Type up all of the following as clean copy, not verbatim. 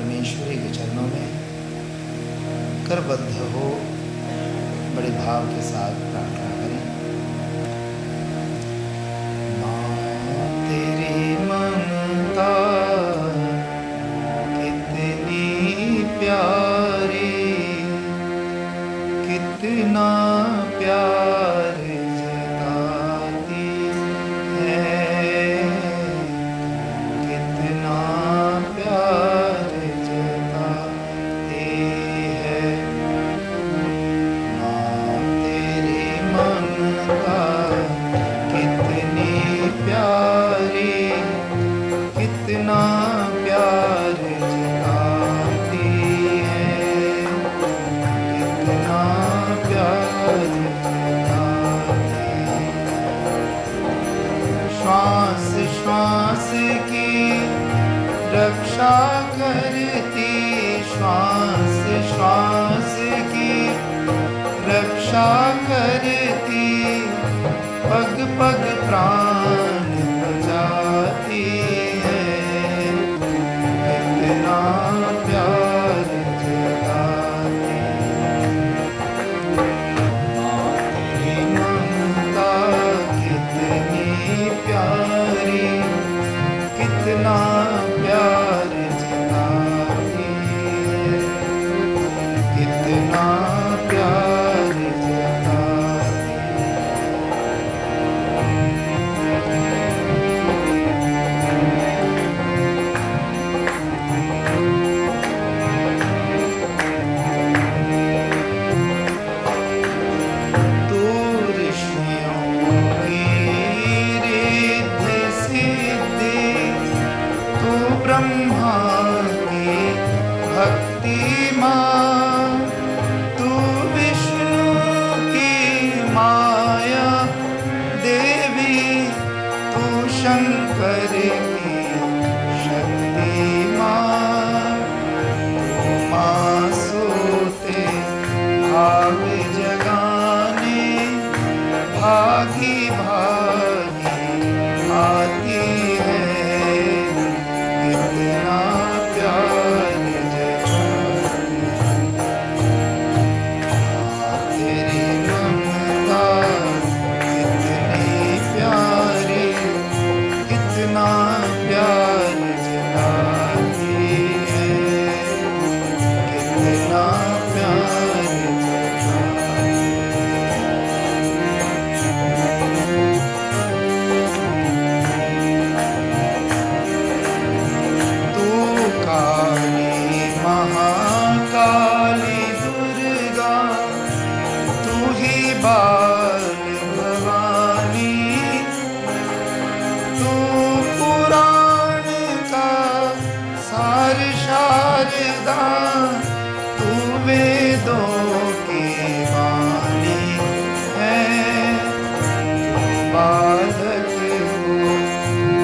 परमेश्वरी के चरणों में करबद्ध हो बड़े भाव के साथ प्रार्थना करें। माँ तेरी ममता कितनी प्यारी, कितना प्यार जताती है, कितना प्यार जताती है। माँ तेरी ममता कितनी प्यारी, कितना प्यार जताती है, कितना प्यार जताती है। श्वास श्वास की रक्षा करती, श्वास श्वास की रक्षा करती, पग पग प्राण बचाती है, कितना प्यार जताती है। माँ तेरी ममता कितनी प्यारी, कितना प्यार जताती है, कितना प्यार जताती है। तू ऋषियों की रिद्धि सिद्धि, तू ब्रह्मा की भक्ति माँ, तू विष्णु की माया देवी, तू शंकर की शक्ति माँ, तू माँ सोते भाग जगाने, भागी भागी आती है, कितना प्यार जताती है। तेरी ममता कितनी प्यारी, कितना प्यार जताती है, कितना प्यार जताती है। तू काली महाकाली दुर्गा, तू ही बाल भवानी, तू पुराण का सार शारदा, तू वेदों की वाणी है, तू बालक को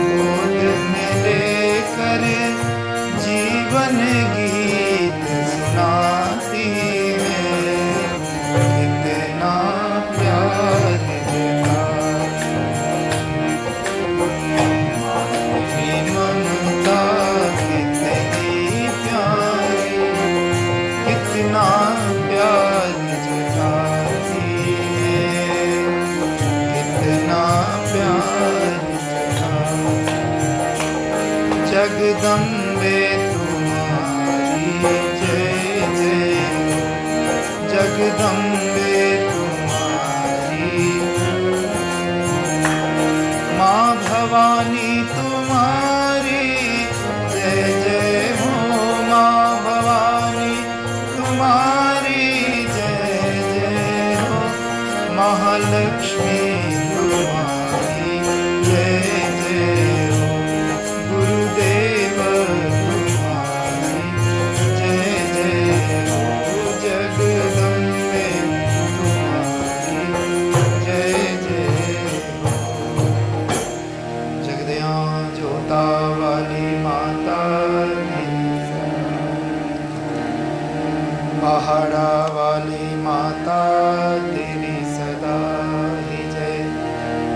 गोद में लेकर जीवन गीत सुनाती है, कितना प्यार जताती है। माँ तेरी ममता कितनी प्यारी, कितना प्यार जताती है, कितना प्यार जताती है। जगदम्बे तुम्हारी जय जय, जगदम्बे तुम्हारी, माँ भवानी तुम्हारी जय जय हो, माँ भवानी तुम्हारी जय जय हो, महालक्ष्मी तुम्हारी जय जय हो, गुरुदेव तुम्हारी जय जय हो, जगदम्बे तुम्हारी जय जय हो। जगदया जोता वाली माता तेरी पहाड़ा वाली माता तेरी सदा ही जय,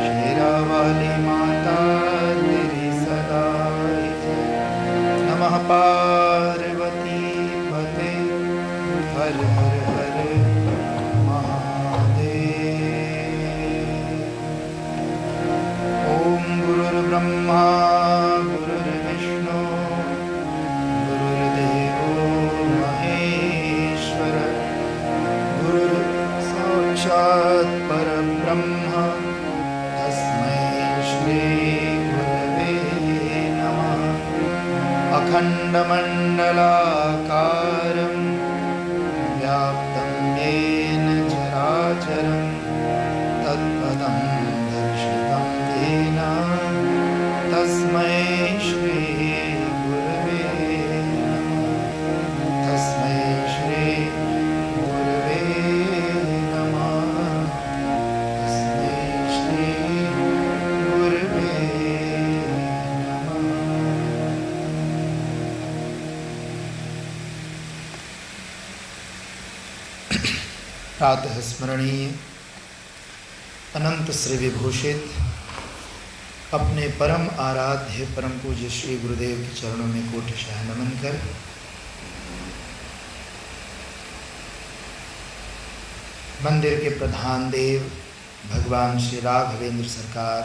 शेरा वाली माता तेरी सदा ही जय। नमः पार्वती हर हर हर महादेव। ओम गुरुर्ब्रह्मा गुरुर्विष्णु गुरुर्देवो महेश्वर गुरुर्साक्षात् परब्रह्म तस्मै श्री गुरवे नमः। अखण्डमण्डलाकारं व्याप्तं येन चराचरं तत्पदं दर्शितं येन तस्मै श्री गुरवे नमः। तस्मै श्री गुरवे नमः। तस्मै श्री गुरवे नमः। प्रातः स्मरणीय अनंत श्री विभूषित अपने परम आराध्य परम पूज्य श्री गुरुदेव के चरणों में कोटिशः नमन कर मंदिर के प्रधान देव भगवान श्री राघवेंद्र सरकार,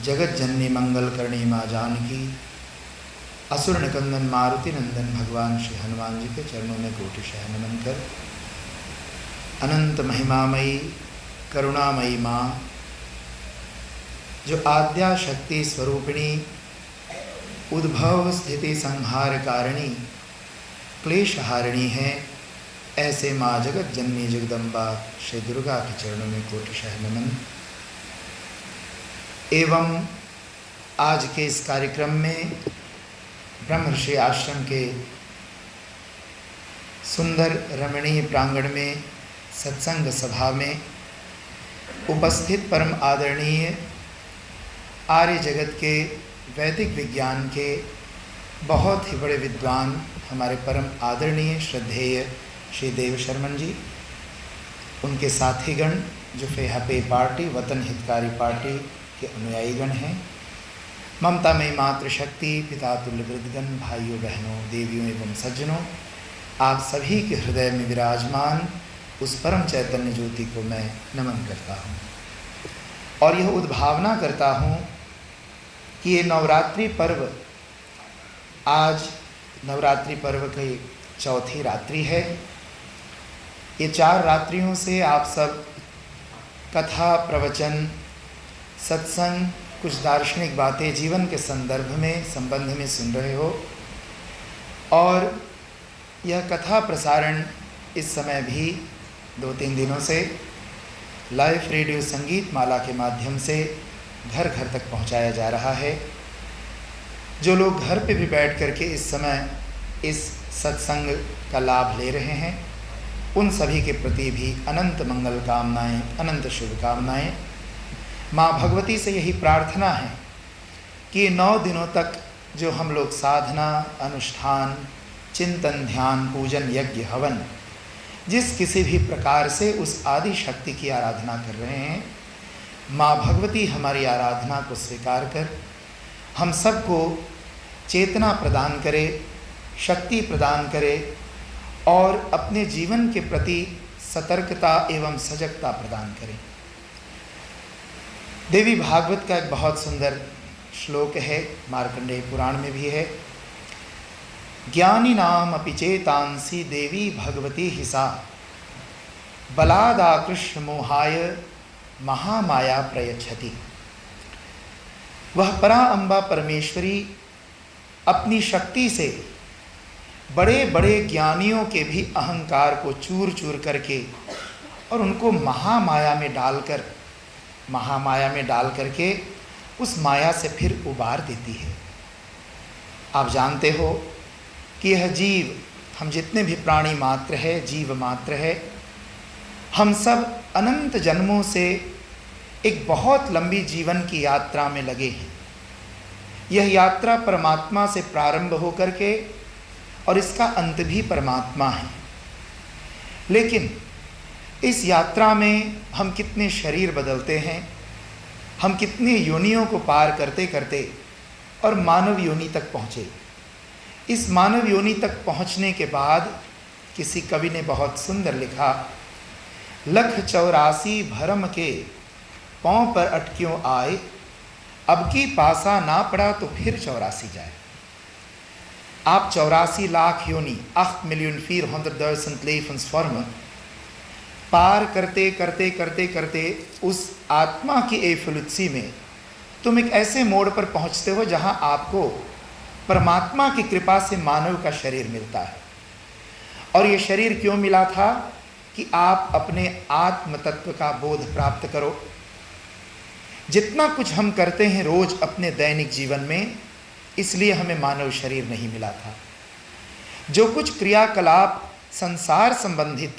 जगत जननी मंगल करणी माँ जानकी, असुर निकंदन मारुति नंदन भगवान श्री हनुमान जी के चरणों में कोटिशः नमन कर अनंत महिमामयी करुणामयी माँ, जो आद्या शक्ति स्वरूपिणी उद्भव स्थिति संहार कारिणी क्लेशहारिणी है, ऐसे माँ जगत जननी जगदम्बा श्री दुर्गा के चरणों में कोटिशः नमन। एवं आज के इस कार्यक्रम में ब्रह्मर्षि आश्रम के सुंदर रमणीय प्रांगण में सत्संग सभा में उपस्थित परम आदरणीय आर्य जगत के वैदिक विज्ञान के बहुत ही बड़े विद्वान हमारे परम आदरणीय श्रद्धेय श्री देव शर्मन जी, उनके साथीगण जो फेहापे पार्टी वतन हितकारी पार्टी के अनुयायीगण हैं, ममतामयी मातृशक्ति पिता तुल्य वृद्धगण, भाइयों बहनों देवियों एवं सज्जनों, आप सभी के हृदय में विराजमान उस परम चैतन्य ज्योति को मैं नमन करता हूँ और यह उद्भावना करता हूँ कि ये नवरात्रि पर्व, आज नवरात्रि पर्व की चौथी रात्रि है। ये 4 रात्रियों से आप सब कथा प्रवचन सत्संग कुछ दार्शनिक बातें जीवन के संदर्भ में संबंध में सुन रहे हो और यह कथा प्रसारण इस समय भी 2-3 दिनों से लाइव रेडियो संगीत माला के माध्यम से घर घर तक पहुंचाया जा रहा है। जो लोग घर पे भी बैठ करके इस समय इस सत्संग का लाभ ले रहे हैं, उन सभी के प्रति भी अनंत मंगल कामनाएं, अनंत शुभकामनाएं। माँ भगवती से यही प्रार्थना है कि 9 दिनों तक जो हम लोग साधना अनुष्ठान चिंतन ध्यान पूजन यज्ञ हवन जिस किसी भी प्रकार से उस आदि शक्ति की आराधना कर रहे हैं, माँ भगवती हमारी आराधना को स्वीकार कर हम सबको चेतना प्रदान करे, शक्ति प्रदान करे और अपने जीवन के प्रति सतर्कता एवं सजगता प्रदान करे। देवी भागवत का एक बहुत सुंदर श्लोक है, मार्कंडेय पुराण में भी है। ज्ञानी नाम अपि चेतांसी देवी भगवती हिसा बलादाकृष्ट मोहाय महामाया प्रयच्छति। वह परा अम्बा परमेश्वरी अपनी शक्ति से बड़े बड़े ज्ञानियों के भी अहंकार को चूर चूर करके और उनको महामाया में डाल करके उस माया से फिर उबार देती है। आप जानते हो कि यह जीव, हम जितने भी प्राणी मात्र है, जीव मात्र है, हम सब अनंत जन्मों से एक बहुत लंबी जीवन की यात्रा में लगे हैं। यह यात्रा परमात्मा से प्रारंभ होकर के और इसका अंत भी परमात्मा है। लेकिन इस यात्रा में हम कितने शरीर बदलते हैं, हम कितने योनियों को पार करते करते और मानव योनि तक पहुँचे। इस मानव योनि तक पहुँचने के बाद किसी कवि ने बहुत सुंदर लिखा, लख 84 भरम के पाँव पर अटक्यों आए, अब की पासा ना पड़ा तो फिर 84 जाए। आप 84 लाख योनि 8.400.000 levensvormen पार करते करते करते करते उस आत्मा की एवोल्यूशन में तुम एक ऐसे मोड़ पर पहुंचते हो जहां आपको परमात्मा की कृपा से मानव का शरीर मिलता है। और ये शरीर क्यों मिला था? कि आप अपने आत्म तत्व का बोध प्राप्त करो। जितना कुछ हम करते हैं रोज अपने दैनिक जीवन में, इसलिए हमें मानव शरीर नहीं मिला था। जो कुछ क्रियाकलाप संसार संबंधित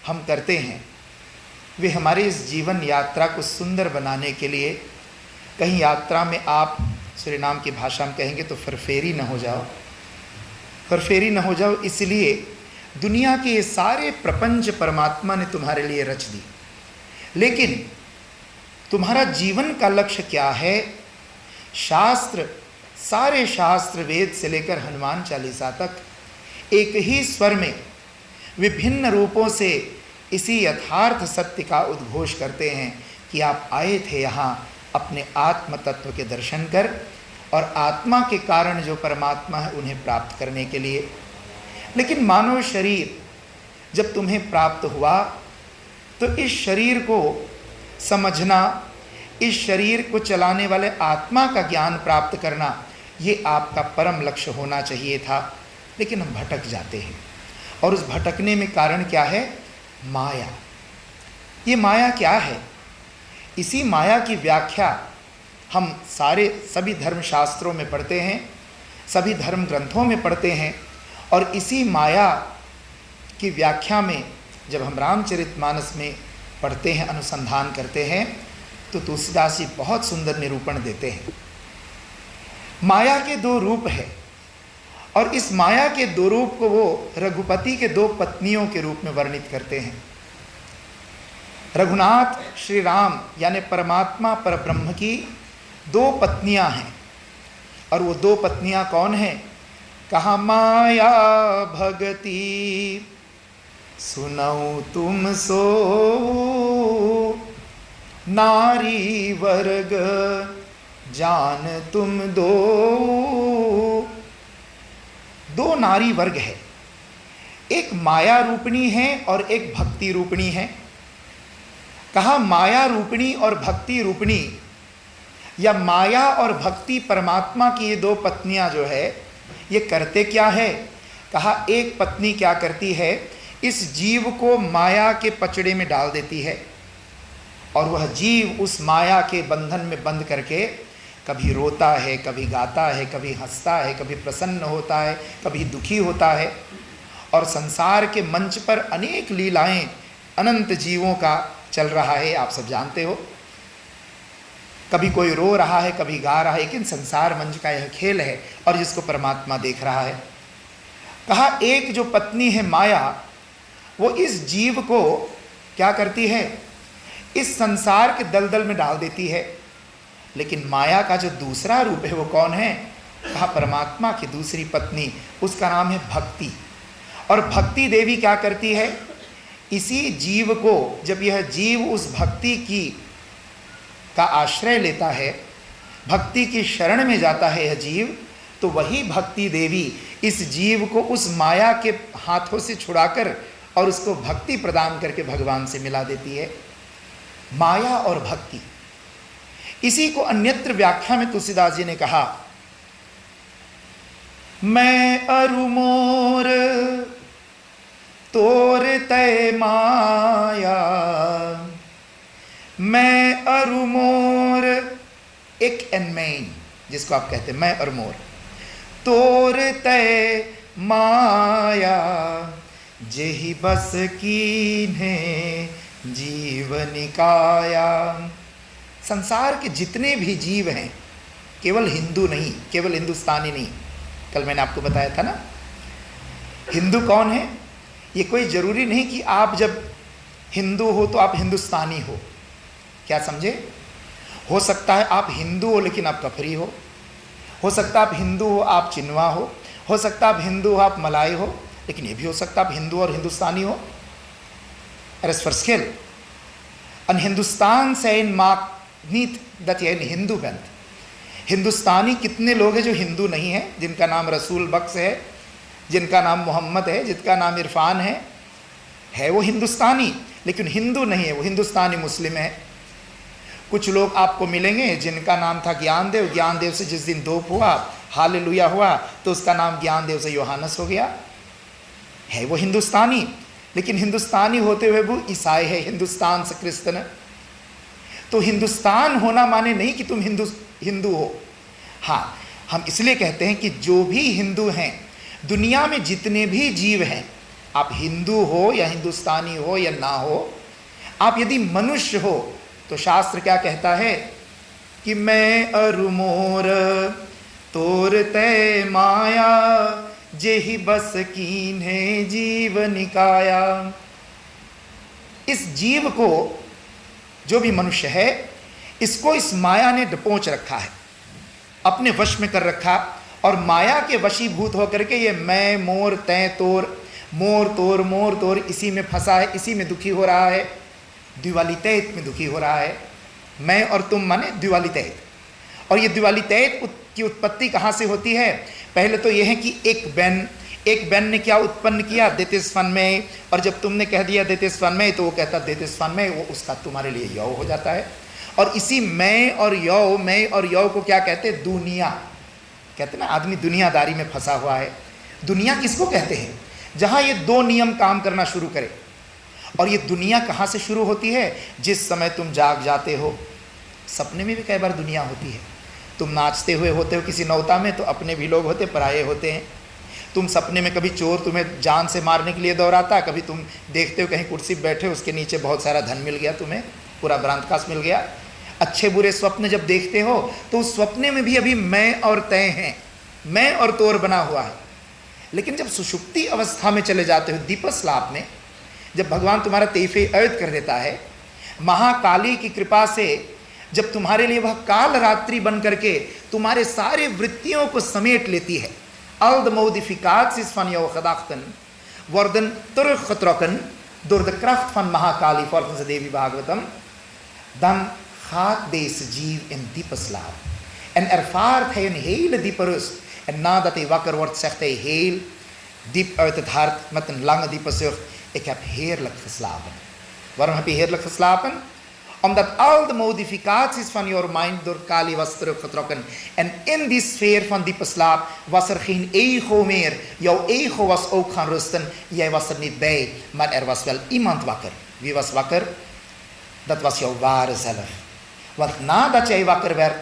हम करते हैं, वे हमारे इस जीवन यात्रा को सुंदर बनाने के लिए, कहीं यात्रा में आप सूरीनाम की भाषा में कहेंगे तो फरफेरी न हो जाओ, फरफेरी न हो जाओ, इसलिए दुनिया के ये सारे प्रपंच परमात्मा ने तुम्हारे लिए रच दी। लेकिन तुम्हारा जीवन का लक्ष्य क्या है? शास्त्र, सारे शास्त्र वेद से लेकर हनुमान चालीसा तक एक ही स्वर में विभिन्न रूपों से इसी यथार्थ सत्य का उद्घोष करते हैं कि आप आए थे यहाँ अपने आत्म तत्व के दर्शन कर और आत्मा के कारण जो परमात्मा है उन्हें प्राप्त करने के लिए। लेकिन मानव शरीर जब तुम्हें प्राप्त हुआ तो इस शरीर को समझना, इस शरीर को चलाने वाले आत्मा का ज्ञान प्राप्त करना, ये आपका परम लक्ष्य होना चाहिए था। लेकिन हम भटक जाते हैं, और उस भटकने में कारण क्या है? माया। ये माया क्या है? इसी माया की व्याख्या हम सभी धर्मशास्त्रों में पढ़ते हैं, सभी धर्म ग्रंथों में पढ़ते हैं। और इसी माया की व्याख्या में जब हम रामचरितमानस में पढ़ते हैं, अनुसंधान करते हैं, तो तुलसीदास जी बहुत सुंदर निरूपण देते हैं। माया के दो रूप है, और इस माया के दो रूप को वो रघुपति के दो पत्नियों के रूप में वर्णित करते हैं। रघुनाथ श्री राम यानी परमात्मा परब्रह्म की दो पत्नियां हैं, और वो दो पत्नियां कौन हैं? कहा माया भगति सुनऊ तुम सो, नारी वर्ग जान तुम दो। दो नारी वर्ग है, एक माया रूपणी है और एक भक्ति रूपणी है। कहा माया रूपणी और भक्ति रूपणी, या माया और भक्ति परमात्मा की ये दो पत्नियां जो है, ये करते क्या है? कहा एक पत्नी क्या करती है? इस जीव को माया के पचड़े में डाल देती है, और वह जीव उस माया के बंधन में बंध करके कभी रोता है, कभी गाता है, कभी हंसता है, कभी प्रसन्न होता है, कभी दुखी होता है। और संसार के मंच पर अनेक लीलाएं अनंत जीवों का चल रहा है, आप सब जानते हो। कभी कोई रो रहा है, कभी गा रहा है, लेकिन संसार मंच का यह खेल है और जिसको परमात्मा देख रहा है। कहा एक जो पत्नी है माया, वो इस जीव को क्या करती है? इस संसार के दलदल में डाल देती है। लेकिन माया का जो दूसरा रूप है वो कौन है? कहा परमात्मा की दूसरी पत्नी, उसका नाम है भक्ति। और भक्ति देवी क्या करती है? इसी जीव को, जब यह जीव उस भक्ति की का आश्रय लेता है, भक्ति की शरण में जाता है यह जीव, तो वही भक्ति देवी इस जीव को उस माया के हाथों से छुड़ाकर और उसको भक्ति प्रदान करके भगवान से मिला देती है। माया और भक्ति, इसी को अन्यत्र व्याख्या में तुलसीदास जी ने कहा, मैं अरु मोर तोर तय माया, मैं अरु मोर, एक एंड मेन जिसको आप कहते हैं मैं और मोर, तोर तय माया, जेहि बस कीन्हे जीवनिकाया। संसार के जितने भी जीव हैं, केवल हिंदू नहीं, केवल हिंदुस्तानी नहीं, कल मैंने आपको बताया था ना, हिंदू कौन है? ये कोई ज़रूरी नहीं कि आप जब हिंदू हो तो आप हिंदुस्तानी हो, क्या समझे? हो सकता है आप हिंदू हो लेकिन आप कफरी हो सकता है आप हिंदू हो आप चिन्वा हो सकता है आप हिंदू हो आप मलाई हो, लेकिन ये भी हो सकता आप हिंदू और हिंदुस्तानी हो. Er is verschil. Een Hindustan zijn maakt niet dat je een Hindu bent. हिंदुस्तानी कितने लोग हैं जो हिंदू नहीं हैं, जिनका नाम रसूल बख्श है, जिनका नाम मोहम्मद है, जिनका नाम इरफान है वो हिंदुस्तानी, लेकिन हिंदू नहीं है, वो हिंदुस्तानी मुस्लिम है. कुछ लोग आपको मिलेंगे जिनका नाम था ज्ञानदेव. ज्ञानदेव से जिस दिन दोप हुआ, हालेलुया हुआ, तो उसका नाम ज्ञानदेव से योहानस हो गया. है वो हिंदुस्तानी, लेकिन हिंदुस्तानी होते हुए वो ईसाई है, हिंदुस्तान से क्रिश्चन. तो हिंदुस्तान होना माने नहीं कि तुम हिंदू हो. हाँ, हम इसलिए कहते हैं कि जो भी हिंदू हैं, दुनिया में जितने भी जीव हैं, आप हिंदू हो या हिंदुस्तानी हो या ना हो, आप यदि मनुष्य हो तो शास्त्र क्या कहता है कि मैं अरु मोर तोर तय माया जेहि बस कीन्हे जीव निकाया. इस जीव को, जो भी मनुष्य है, इसको इस माया ने दबोच रखा है, अपने वश में कर रखा, और माया के वशीभूत होकर के ये मैं मोर तय तोर, मोर तोर इसी में फंसा है, इसी में दुखी हो रहा है, द्विवालितैत में दुखी हो रहा है. मैं और तुम माने द्विवालितैत. और ये द्विवालितैत की उत्पत्ति कहाँ से होती है? पहले तो यह है कि एक बैन ने क्या उत्पन्न किया? देतिस्फन में. और जब तुमने कह दिया देतिस्फन में, तो वो कहता देतिस्फन में, वो उसका तुम्हारे लिए यौ हो जाता है. और इसी मैं और यौ को क्या कहते? दुनिया कहते ना. आदमी दुनियादारी में फंसा हुआ है. दुनिया किसको कहते हैं? जहाँ ये दो नियम काम करना शुरू करे. और ये दुनिया कहाँ से शुरू होती है? जिस समय तुम जाग जाते हो. सपने में भी कई बार दुनिया होती है. तुम नाचते हुए होते हो किसी नौता में, तो अपने भी लोग होते, पराये होते हैं. तुम सपने में कभी चोर तुम्हें जान से मारने के लिए दौड़ाता, कभी तुम देखते हो कहीं कुर्सी पर बैठे, उसके नीचे बहुत सारा धन मिल गया, तुम्हें पूरा ब्रांतकाश मिल गया. अच्छे बुरे स्वप्न जब देखते हो, तो उस स्वप्ने में भी अभी मैं और तय हैं, मैं और तोर बना हुआ है. लेकिन जब सुषुप्ति अवस्था में चले जाते हो, दीपस्लाप में, जब भगवान तुम्हारा तेफे अर्थ कर देता है, महाकाली की कृपा से जब तुम्हारे लिए वह काल रात्रि बन करके तुम्हारे सारे वृत्तियों को समेट लेती है. al de modificaties van jouw gedachten worden teruggetrokken door de kracht van Mahakali volgens de Devi Bhagavatam, dan gaat deze jeev in diepe slaap. En ervaart hij een hele diepe rust. En nadat hij wakker wordt, zegt hij heel diep uit het hart met een lange diepe zucht: ik heb heerlijk geslapen. Waarom heb je heerlijk geslapen? Omdat al de modificaties van your mind door Kali was teruggetrokken. En in die sfeer van diepe slaap was er geen ego meer. Jouw ego was ook gaan rusten. Jij was er niet bij. Maar er was wel iemand wakker. Wie was wakker? Dat was jouw ware zelf. Want nadat jij wakker werd,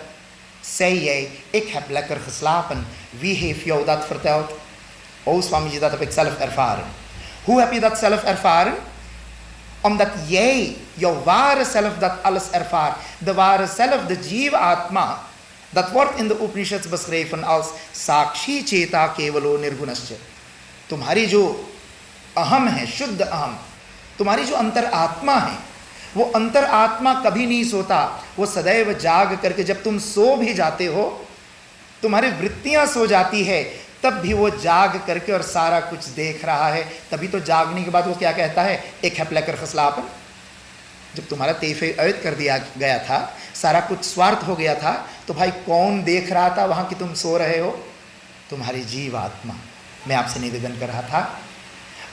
zei jij: ik heb lekker geslapen. Wie heeft jou dat verteld? Oh Swamiji, dat heb ik zelf ervaren. Hoe heb je dat zelf ervaren? Omdat jij, jouw ware zelf, dat alles ervaart. De ware zelf, de Jiva Atma, dat wordt in de Upanishads beschreven als Sakshi Cheta Kevalo Nirgunascha. तुम्हारी जो अहम है, शुद्ध अहम, तुम्हारी जो अंतर आत्मा है, वो अंतर आत्मा कभी नहीं सोता. वो सदैव जाग करके, जब तुम सो भी जाते हो, तुम्हारी वृत्तियां सो जाती है, तब भी वो जाग करके और सारा कुछ देख रहा है. तभी तो जागने के बाद वो क्या कहता है? एक है लेकर खसलापन. जब तुम्हारा तेफे अवैध कर दिया गया था, सारा कुछ स्वार्थ हो गया था, तो भाई कौन देख रहा था वहाँ कि तुम सो रहे हो? तुम्हारी जीव आत्मा. मैं आपसे निवेदन कर रहा था,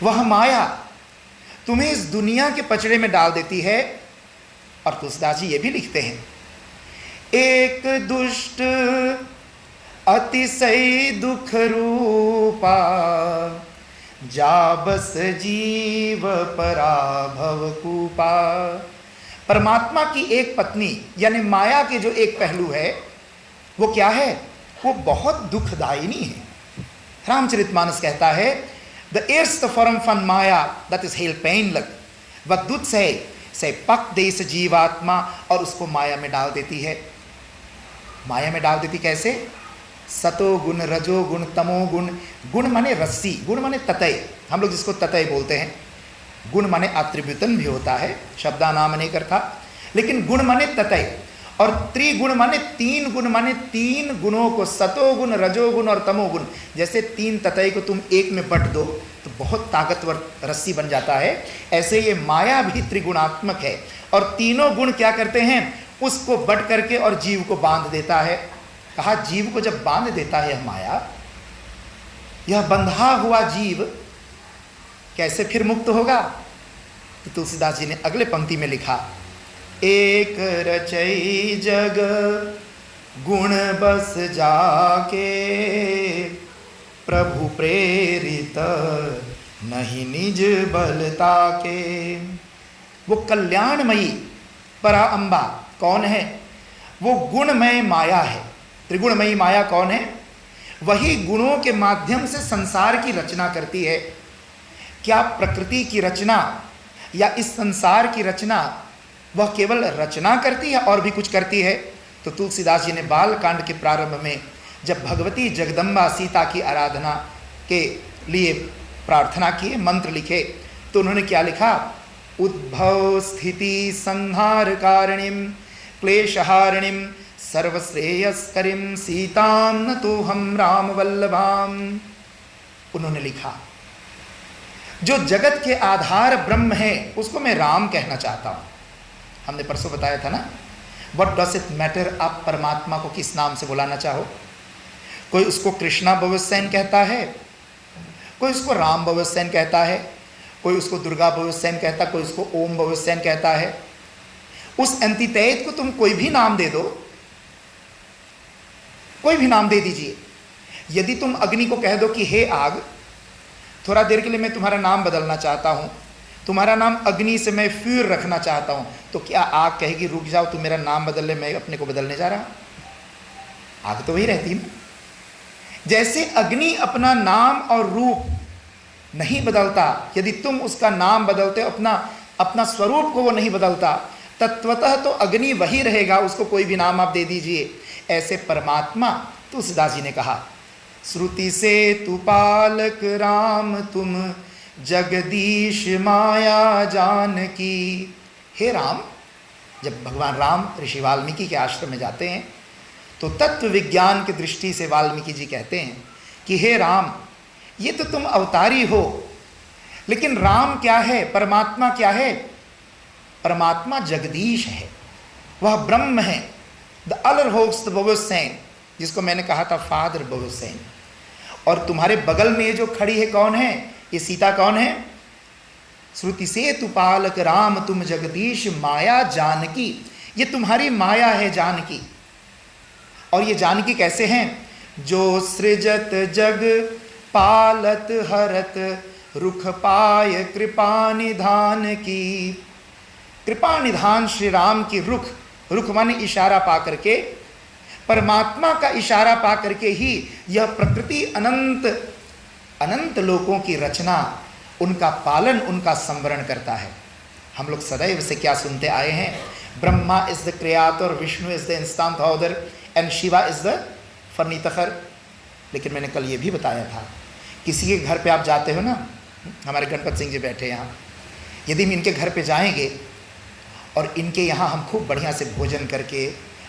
वह माया तुम्हें इस दुनिया के पचड़े में डाल देती है. और तुलसीदास जी ये भी लिखते हैं: एक दुष्ट अतिशय दुख रूपा, जा बस जीव पराभव कूपा. परमात्मा की एक पत्नी यानी माया के जो एक पहलू है, वो क्या है? वो बहुत दुखदायिनी है. रामचरितमानस कहता है, the eerste vorm van Maya, dat is heel pijnlijk. Wat doet zij? zij pakt deze जीवात्मा और उसको माया में डाल देती है. माया में डाल देती कैसे? सतो गुण, रजो गुण, तमो गुण. गुण माने रस्सी, गुण माने ततय, हम लोग जिसको ततय बोलते हैं. गुण माने एट्रिब्यूटन भी होता है, शब्दा नाम नहीं करता, लेकिन गुण माने ततय. और त्रिगुण माने 3 गुण, माने 3 गुणों को, सतोगुण, रजोगुण और तमोगुण, जैसे 3 ततई को तुम एक में बट दो तो बहुत ताकतवर रस्सी बन जाता है, ऐसे ये माया भी त्रिगुणात्मक है। और तीनों गुण क्या करते हैं, उसको बट करके और जीव को बांध देता है। कहा जीव को जब बांध देता है माया, यह बंधा हुआ जीव कैसे फिर मुक्त होगा? तो तुलसीदास जी ने अगले पंक्ति में लिखा, एक रचई जग गुण बस जाके, प्रभु प्रेरित नहीं निज बलता के। वो कल्याणमयी परा अम्बा कौन है? वो गुणमय माया है। त्रिगुणमयी माया कौन है? वही गुणों के माध्यम से संसार की रचना करती है। क्या प्रकृति की रचना या इस संसार की रचना वह केवल रचना करती है और भी कुछ करती है? तो तुलसीदास जी ने बाल कांड के प्रारंभ में जब भगवती जगदम्बा सीता की आराधना के लिए प्रार्थना की, मंत्र लिखे, तो उन्होंने क्या लिखा? उद्भव स्थिति संहार कारणिम क्लेशहारिणीम सर्वश्रेयस्करीम सीताम न तो हम राम वल्लभाम। उन्होंने लिखा जो जगत के आधार ब्रह्म है उसको मैं राम कहना चाहता हूं। हमने परसों बताया था ना, व्हाट डज इट मैटर, आप परमात्मा को किस नाम से बुलाना चाहो। कोई उसको कृष्णा भवस्सैन कहता है, कोई उसको राम भवस्सैन कहता है, कोई उसको दुर्गा भवस्सैन कहता है, कोई उसको ओम भवस्सैन कहता है। उस एंटिटेट को तुम कोई भी नाम दे दो, कोई भी नाम दे दीजिए। यदि तुम अग्नि को कह दो कि हे आग, थोड़ा देर के लिए मैं तुम्हारा नाम बदलना चाहता हूं, तुम्हारा नाम अग्नि से मैं फ्यूर रखना चाहता हूं, तो क्या आग कहेगी रुक जाओ तू मेरा नाम बदल ले, मैं अपने को बदलने जा रहा? आग तो वही रहती ना। जैसे अग्नि अपना नाम और रूप नहीं बदलता, यदि तुम उसका नाम बदलते हो, अपना स्वरूप को वो नहीं बदलता, तत्वतः तो अग्नि वही रहेगा, उसको कोई भी नाम आप दे दीजिए। ऐसे परमात्मा, तुलसीदास जी ने कहा, श्रुति से तू पालक राम तुम जगदीश माया जानकी। हे राम, जब भगवान राम ऋषि वाल्मीकि के आश्रम में जाते हैं तो तत्व विज्ञान की दृष्टि से वाल्मीकि जी कहते हैं कि हे राम, ये तो तुम अवतारी हो, लेकिन राम क्या है, परमात्मा क्या है? परमात्मा जगदीश है, वह ब्रह्म है, द अलरहोस्ट भवस्सैन, जिसको मैंने कहा था फादर भवस्सैन। और तुम्हारे बगल में ये जो खड़ी है कौन है? ये सीता कौन है? श्रुति से तू पालक राम तुम जगदीश माया जानकी, ये तुम्हारी माया है जानकी। और ये जानकी कैसे हैं? जो सृजत जग पालत हरत रुख पाय कृपा निधान की। कृपा निधान श्री राम की रुख, रुख माने इशारा पा करके, परमात्मा का इशारा पा करके ही यह प्रकृति अनंत अनंत लोकों की रचना, उनका पालन, उनका संवरण करता है। हम लोग सदैव से क्या सुनते आए हैं? Brahma is the creator, Vishnu is the instant order and Shiva is the फर्नीतखर। लेकिन मैंने कल ये भी बताया था, किसी के घर पे आप जाते हो ना, हमारे गणपत सिंह जी बैठे यहाँ, यदि हम इनके घर पे जाएंगे और इनके यहाँ हम खूब बढ़िया से भोजन करके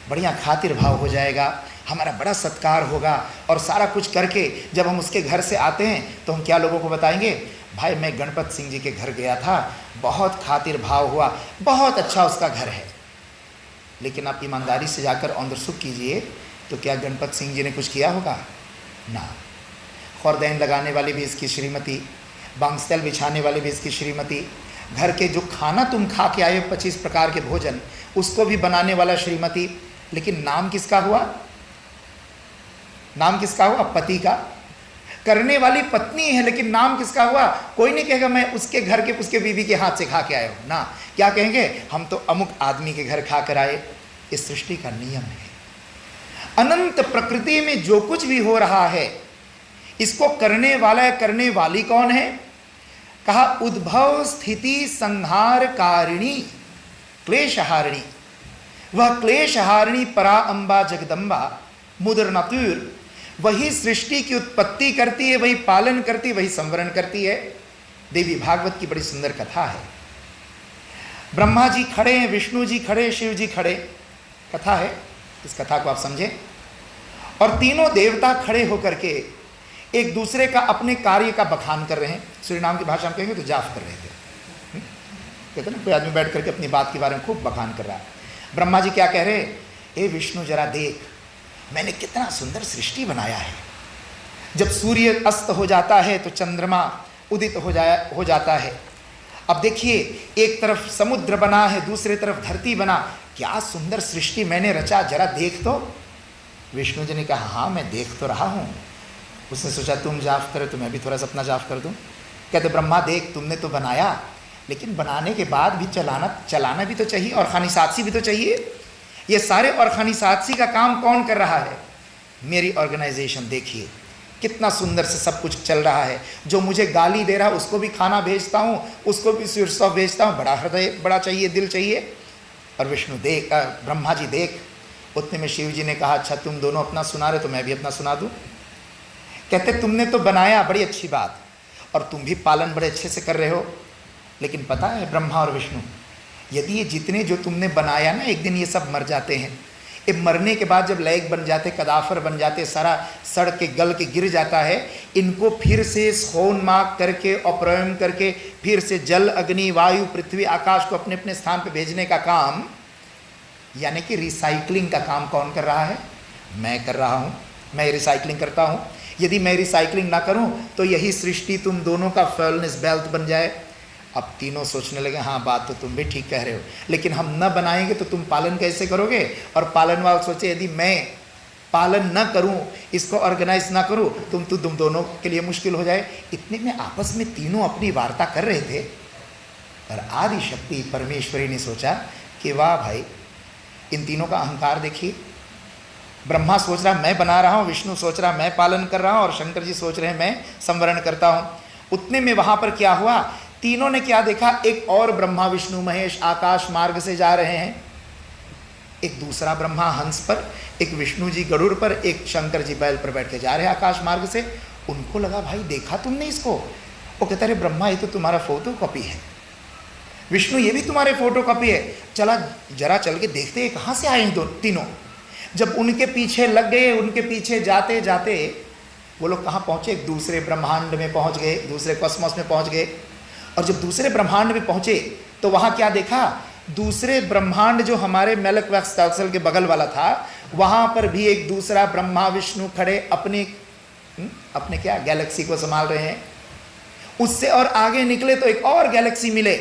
बढ़िया खातिर भाव हो जाएगा, हमारा बड़ा सत्कार होगा, और सारा कुछ करके जब हम उसके घर से आते हैं तो हम क्या लोगों को बताएंगे? भाई मैं गणपत सिंह जी के घर गया था, बहुत खातिर भाव हुआ, बहुत अच्छा उसका घर है। लेकिन आप ईमानदारी से जाकर औंदरसुख कीजिए तो क्या गणपत सिंह जी ने कुछ किया होगा? ना। खौरदैन लगाने वाली भी इसकी श्रीमती, बांगस्तेल बिछाने वाली भी इसकी श्रीमती, घर के जो खाना तुम खा के आए 25 प्रकार के भोजन, उसको भी बनाने वाला श्रीमती। लेकिन नाम किसका हुआ? नाम किसका हुआ? पति का। करने वाली पत्नी है, लेकिन नाम किसका हुआ? कोई नहीं कहेगा मैं उसके घर के, उसके बीवी के हाथ से खा के आया हूं ना। क्या कहेंगे? हम तो अमुक आदमी के घर खा कर आए। इस सृष्टि का नियम है। अनंत प्रकृति में जो कुछ भी हो रहा है, इसको करने वाला, करने वाली कौन है? कहा उद्भव स्थिति संहार कारिणी क्लेशहारिणी। वह क्लेशहारिणी परा अम्बा जगदम्बा मुदर नतुर, वही सृष्टि की उत्पत्ति करती है, वही पालन करती है, वही संवरण करती है। देवी भागवत की बड़ी सुंदर कथा है। ब्रह्मा जी खड़े हैं, विष्णु जी खड़े, शिव जी खड़े। कथा है, इस कथा को आप समझें। और तीनों देवता खड़े होकर के एक दूसरे का अपने कार्य का बखान कर रहे हैं। सूर्यनाम की भाषा में कहेंगे तो जाफ कर रहे थे। कहते ना कोई आदमी बैठ करके अपनी बात के बारे में खूब बखान कर रहा है। ब्रह्मा जी क्या कह रहे, ए विष्णु जरा देख, मैंने कितना सुंदर सृष्टि बनाया है। जब सूर्य अस्त हो जाता है तो चंद्रमा उदित हो जाता है। अब देखिए, एक तरफ समुद्र बना है, दूसरी तरफ धरती बना, क्या सुंदर सृष्टि मैंने रचा, जरा देख तो। विष्णु जी ने कहा, हाँ मैं देख तो रहा हूँ। उसने सोचा तुम जाफ करे तो मैं भी थोड़ा सा अपना जाफ कर दूँ। कहते ब्रह्मा देख, तुमने तो बनाया, लेकिन बनाने के बाद भी चलाना भी तो चाहिए, और खानी सादसी भी तो चाहिए। ये सारे और खानी सादसी का काम कौन कर रहा है? मेरी ऑर्गेनाइजेशन देखिए कितना सुंदर से सब कुछ चल रहा है। जो मुझे गाली दे रहा है उसको भी खाना भेजता हूँ, उसको भी सिरसौ भेजता हूँ। बड़ा हृदय बड़ा चाहिए, दिल चाहिए। और विष्णु देख, ब्रह्मा जी देख। उतने में शिव जी ने कहा, अच्छा तुम दोनों अपना सुना रहे तो मैं भी अपना सुना दूँ। कहते तुमने तो बनाया, बड़ी अच्छी बात, और तुम भी पालन बड़े अच्छे से कर रहे हो। लेकिन पता है ब्रह्मा और विष्णु, यदि ये जितने जो तुमने बनाया ना, एक दिन ये सब मर जाते हैं। ये मरने के बाद जब लैग बन जाते, कदाफर बन जाते, सारा सड़ के गल के गिर जाता है, इनको फिर से सोनमार्ग करके अपरयम करके फिर से जल अग्नि वायु पृथ्वी आकाश को अपने अपने स्थान पर भेजने का काम, यानी कि रिसाइकलिंग का काम कौन कर रहा है? मैं कर रहा हूँ। मैं रिसाइकलिंग करता हूँ। यदि मैं रिसाइकलिंग ना करूँ तो यही सृष्टि तुम दोनों का फेलनेस बेल्ट बन जाए। अब तीनों सोचने लगे, हाँ बात तो तुम भी ठीक कह रहे हो, लेकिन हम न बनाएंगे तो तुम पालन कैसे करोगे? और पालन वाले सोचे, यदि मैं पालन न करूं, इसको ऑर्गेनाइज ना करूं, तुम दोनों के लिए मुश्किल हो जाए। इतने में आपस में तीनों अपनी वार्ता कर रहे थे, और आदि शक्ति परमेश्वरी ने सोचा कि वाह भाई, इन तीनों का अहंकार देखिए। ब्रह्मा सोच रहा मैं बना रहा हूँ, विष्णु सोच रहा मैं पालन कर रहा हूँ, और शंकर जी सोच रहे हैं मैं संवरण करता हूँ। उतने में वहाँ पर क्या हुआ, तीनों ने क्या देखा, एक और ब्रह्मा विष्णु महेश आकाश मार्ग से जा रहे हैं। एक दूसरा ब्रह्मा हंस पर, एक विष्णु जी गरुड़ पर, एक शंकर जी बैल पर बैठ के जा रहे हैं आकाश मार्ग से। उनको लगा भाई देखा तुमने इसको? वो कहता रहे ब्रह्मा ये तो तुम्हारा फोटो कॉपी है, विष्णु ये भी तुम्हारे फोटो कॉपी है, चला जरा चल के देखते हैं कहाँ से आए दो तीनों। जब उनके पीछे लग गए, उनके पीछे जाते जाते वो लोग कहाँ पहुँचे? एक दूसरे ब्रह्मांड में पहुँच गए, दूसरे कॉस्मोस में पहुँच गए। और जब दूसरे ब्रह्मांड में पहुँचे तो वहाँ क्या देखा? दूसरे ब्रह्मांड जो हमारे मेलक वत्सल के बगल वाला था, वहाँ पर भी एक दूसरा ब्रह्मा विष्णु खड़े अपने क्या गैलेक्सी को संभाल रहे हैं। उससे और आगे निकले तो एक और गैलेक्सी मिले,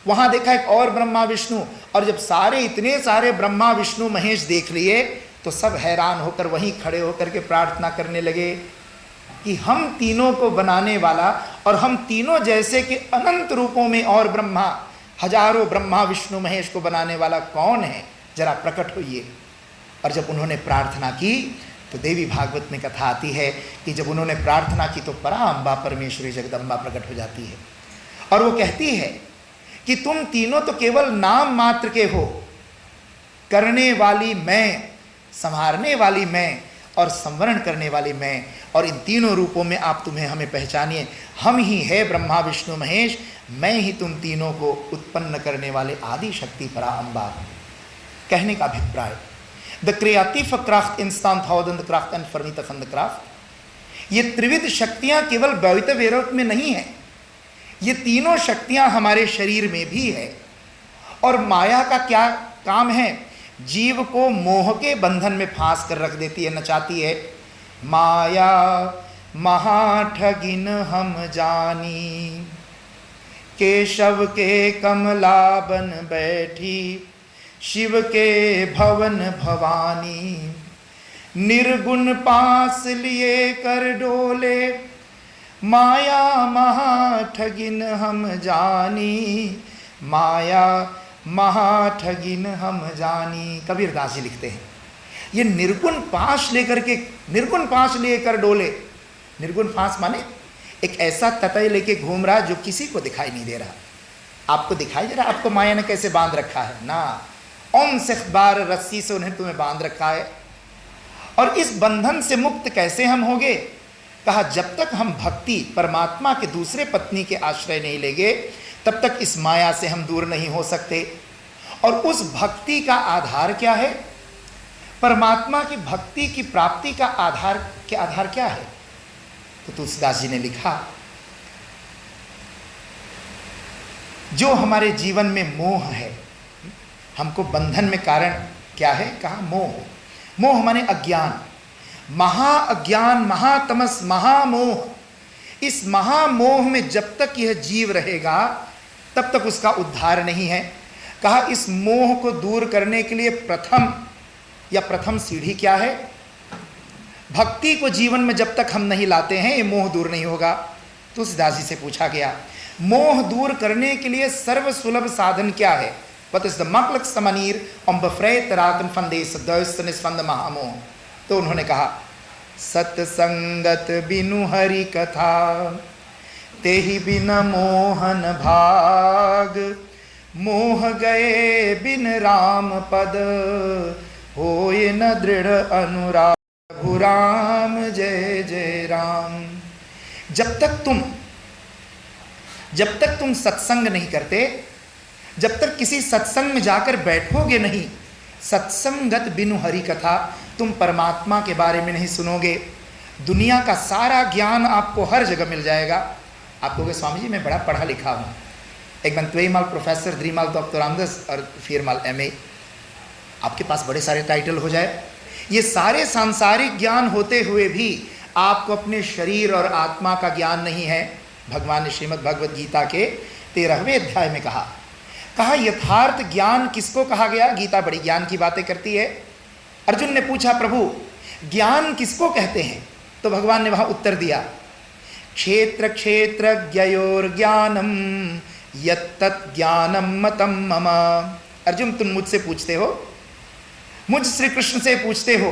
वहाँ देखा एक और ब्रह्मा विष्णु। और जब सारे इतने सारे ब्रह्मा विष्णु महेश देख लिए तो सब हैरान होकर वहीं खड़े होकर के प्रार्थना करने लगे कि हम तीनों को बनाने वाला और हम तीनों जैसे कि अनंत रूपों में और ब्रह्मा, हजारों ब्रह्मा विष्णु महेश को बनाने वाला कौन है, जरा प्रकट होइए। और जब उन्होंने प्रार्थना की तो देवी भागवत में कथा आती है कि जब उन्होंने प्रार्थना की तो पराअंबा परमेश्वरी जगदम्बा प्रकट हो जाती है, और वो कहती है कि तुम तीनों तो केवल नाम मात्र के हो, करने वाली मैं, संहारने वाली मैं और संवरण करने वाली मैं, और इन तीनों रूपों में आप तुम्हें हमें पहचानिए। हम ही है ब्रह्मा विष्णु महेश, मैं ही तुम तीनों को उत्पन्न करने वाले आदि शक्ति पराअंबा। कहने का अभिप्राय, the creative craft instant thousand craft and फर्नीत खंड क्राफ्ट, ये त्रिविध शक्तियां केवल भवित वेरोत में नहीं है, ये तीनों शक्तियां हमारे शरीर में भी है। और माया का क्या काम है? जीव को मोह के बंधन में फांस कर रख देती है, नचाती है। माया महाठगिन हम जानी, केशव के कमला बन बैठी, शिव के भवन भवानी। निर्गुण पास लिए कर डोले, माया महाठगिन हम जानी, माया महाठगिन हम जानी। कबीरदास जी लिखते हैं, ये निर्गुण पाश लेकर डोले। निर्गुण पाश माने एक ऐसा ततय लेके घूम रहा जो किसी को दिखाई नहीं दे रहा। आपको दिखाई दे रहा आपको माया ने कैसे बांध रखा है ना? ओम सिखबार रस्सी से उन्हें तुम्हें बांध रखा है। और इस बंधन से मुक्त कैसे हम होंगे? कहा जब तक हम भक्ति परमात्मा के दूसरे पत्नी के आश्रय नहीं लेंगे तब तक इस माया से हम दूर नहीं हो सकते। और उस भक्ति का आधार क्या है? परमात्मा की भक्ति की प्राप्ति का आधार क्या है? तो तुलसीदास जी ने लिखा, जो हमारे जीवन में मोह है, हमको बंधन में कारण क्या है? कहा मोह। मोह माने अज्ञान, महाअज्ञान, महातमस, महामोह। इस महामोह में जब तक यह जीव रहेगा तब तक उसका उद्धार नहीं है। कहा इस मोह को दूर करने के लिए प्रथम सीढ़ी क्या है? भक्ति को जीवन में जब तक हम नहीं लाते हैं ये मोह दूर नहीं होगा। तुलसीदास जी से पूछा गया, मोह दूर करने के लिए सर्वसुलभ साधन क्या है? Wat is de makkelijkste manier om bevrijd te raken van deze duisternis van de महामोह? तो उन्होंने कहा, सत्संगत बिनु हरि कथा तेहि बिन मोहन भाग, मोह गए बिन राम पद होय न दृढ़ अनुराग, प्रभु राम जय जय राम। जब तक तुम सत्संग नहीं करते, जब तक किसी सत्संग में जाकर बैठोगे नहीं, सत्संगत बिनु हरि कथा, तुम परमात्मा के बारे में नहीं सुनोगे। दुनिया का सारा ज्ञान आपको हर जगह मिल जाएगा। आप कहोगे स्वामी जी मैं बड़ा पढ़ा लिखा हूँ, एक बन 2 माल प्रोफेसर, 3 माल डॉक्टरांदस और 4 माल MA, आपके पास बड़े सारे टाइटल हो जाए। ये सारे सांसारिक ज्ञान होते हुए भी आपको अपने शरीर और आत्मा का ज्ञान नहीं है। भगवान ने श्रीमद् भगवद गीता के 13वें अध्याय में कहा यथार्थ ज्ञान किसको कहा गया? गीता बड़ी ज्ञान की बातें करती है। अर्जुन ने पूछा प्रभु ज्ञान किसको कहते हैं? तो भगवान ने वहां उत्तर दिया, क्षेत्र क्षेत्रज्ञयोर ज्ञानम यत्तत् ज्ञानम मतम मम। अर्जुन तुम मुझसे पूछते हो, मुझ श्री कृष्ण से पूछते हो,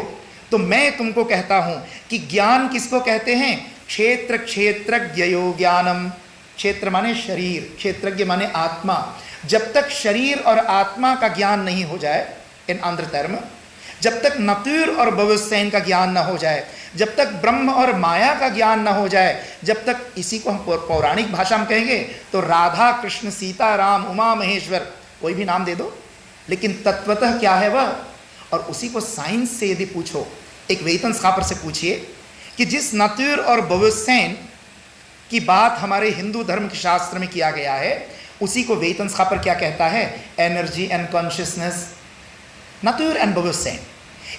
तो मैं तुमको कहता हूं कि ज्ञान किसको कहते हैं? क्षेत्र क्षेत्रज्ञयो ज्ञानम। क्षेत्र माने शरीर, क्षेत्रज्ञ माने आत्मा। जब तक शरीर और आत्मा का ज्ञान नहीं हो जाए, इन आंध्र टर्म, जब तक नतुर और भविष्यन का ज्ञान न हो जाए, जब तक ब्रह्म और माया का ज्ञान न हो जाए, जब तक, इसी को हम पौराणिक भाषा में कहेंगे तो राधा कृष्ण सीता राम उमा महेश्वर, कोई भी नाम दे दो, लेकिन तत्वतः क्या है वह? और उसी को साइंस से यदि पूछो, एक वेतन स्कापर से पूछिए कि जिस नतुर और भविष्यन की बात हमारे हिंदू धर्म के शास्त्र में किया गया है, उसी को वेतन स्कापर क्या कहता है? Energy and consciousness, nature and भविष्यन,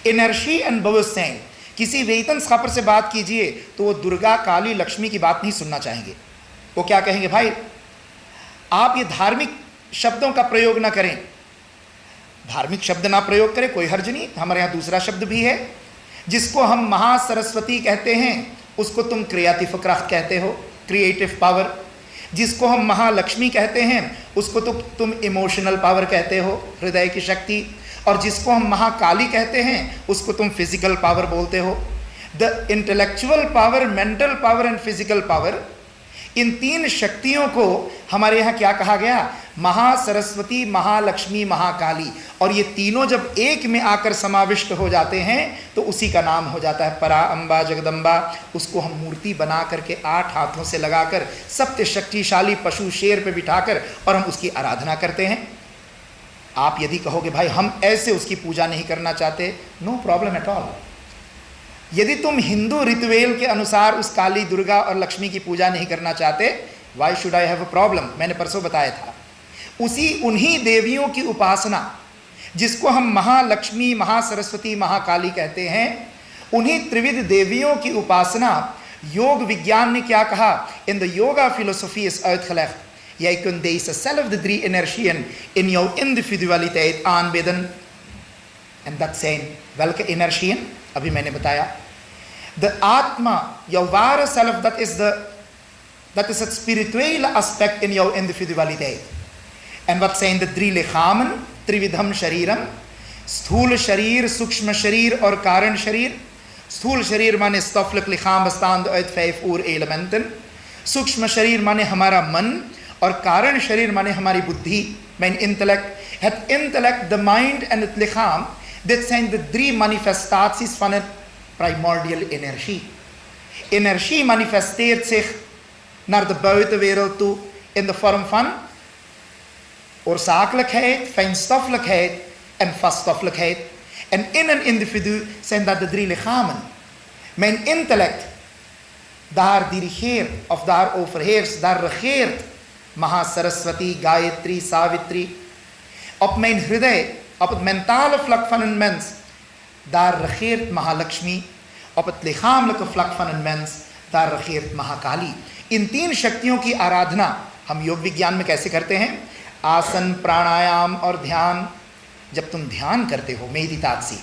एनर्जी एंड भविष्यन। किसी वेतन स्कापर से बात कीजिए तो वो दुर्गा काली लक्ष्मी की बात नहीं सुनना चाहेंगे। वो क्या कहेंगे, भाई आप ये धार्मिक शब्दों का प्रयोग ना करें। धार्मिक शब्द ना प्रयोग करें, कोई हर्ज नहीं, हमारे यहाँ दूसरा शब्द भी है। जिसको हम महासरस्वती कहते हैं उसको तुम क्रिएटिव क्रफ्ट कहते हो, क्रिएटिव पावर। जिसको हम महालक्ष्मी कहते हैं उसको तो तुम इमोशनल पावर कहते हो, हृदय की शक्ति। और जिसको हम महाकाली कहते हैं उसको तुम फिजिकल पावर बोलते हो। The intellectual power, mental power and physical power, इन 3 शक्तियों को हमारे यहाँ क्या कहा गया? महासरस्वती, महालक्ष्मी, महाकाली। और ये तीनों जब एक में आकर समाविष्ट हो जाते हैं तो उसी का नाम हो जाता है परा अम्बा जगदम्बा। उसको हम मूर्ति बना करके 8 हाथों से लगाकर सप्त शक्तिशाली पशु शेर पे बिठाकर और हम उसकी आराधना करते हैं। आप यदि कहोगे भाई हम ऐसे उसकी पूजा नहीं करना चाहते, नो प्रॉब्लम एट ऑल। यदि तुम हिंदू रितुएल के अनुसार उस काली, दुर्गा और लक्ष्मी की पूजा नहीं करना चाहते, why should I have a problem? मैंने परसों बताया था, उन्हीं देवियों की उपासना, जिसको हम महालक्ष्मी, महासरस्वती, महाकाली कहते हैं, उन्हीं त्रिविध देवियों की उपासना योग विज्ञान ने क्या कहा? In the yoga philosophy is uitgelegd. Jij kunt dezezelfde 3 energieën in jouw individualiteit aanbidden. En dat zijn welke energieën? अभी मैंने बताया, de आत्मा, jouw ware zelf, dat is het spirituele aspect in jouw individualiteit. En wat zijn de 3 lichamen? Trividham shariram, स्थूल शरीर, सूक्ष्म शरीर और कारण शरीर। स्थूल शरीर माने stoffelijk lichaam bestaande uit 5 oerelementen। सूक्ष्म शरीर माने हमारा मन और कारण शरीर माने हमारी बुद्धि, mijn intellect. Het intellect, de mind en het lichaam, dit zijn de 3 manifestaties van het primordial energie. Energie manifesteert zich naar de buitenwereld toe in de vorm van oorzakelijkheid, fijnstoffelijkheid en vaststoffelijkheid. En in een individu zijn dat de 3 lichamen. Mijn intellect, daar dirigeert of daar overheerst, daar regeert Mahasaraswati, Gayatri, Savitri. Op mijn hृदय, op het mentale vlak van een mens, daar regeert Mahalakshmi. Op het lichamelijke vlak van een mens, daar regeert Mahakali. इन 3 शक्तियों की आराधना हम योग विज्ञान में कैसे करते हैं? आसन, प्राणायाम और ध्यान। जब तुम ध्यान करते हो मेडितात्सी,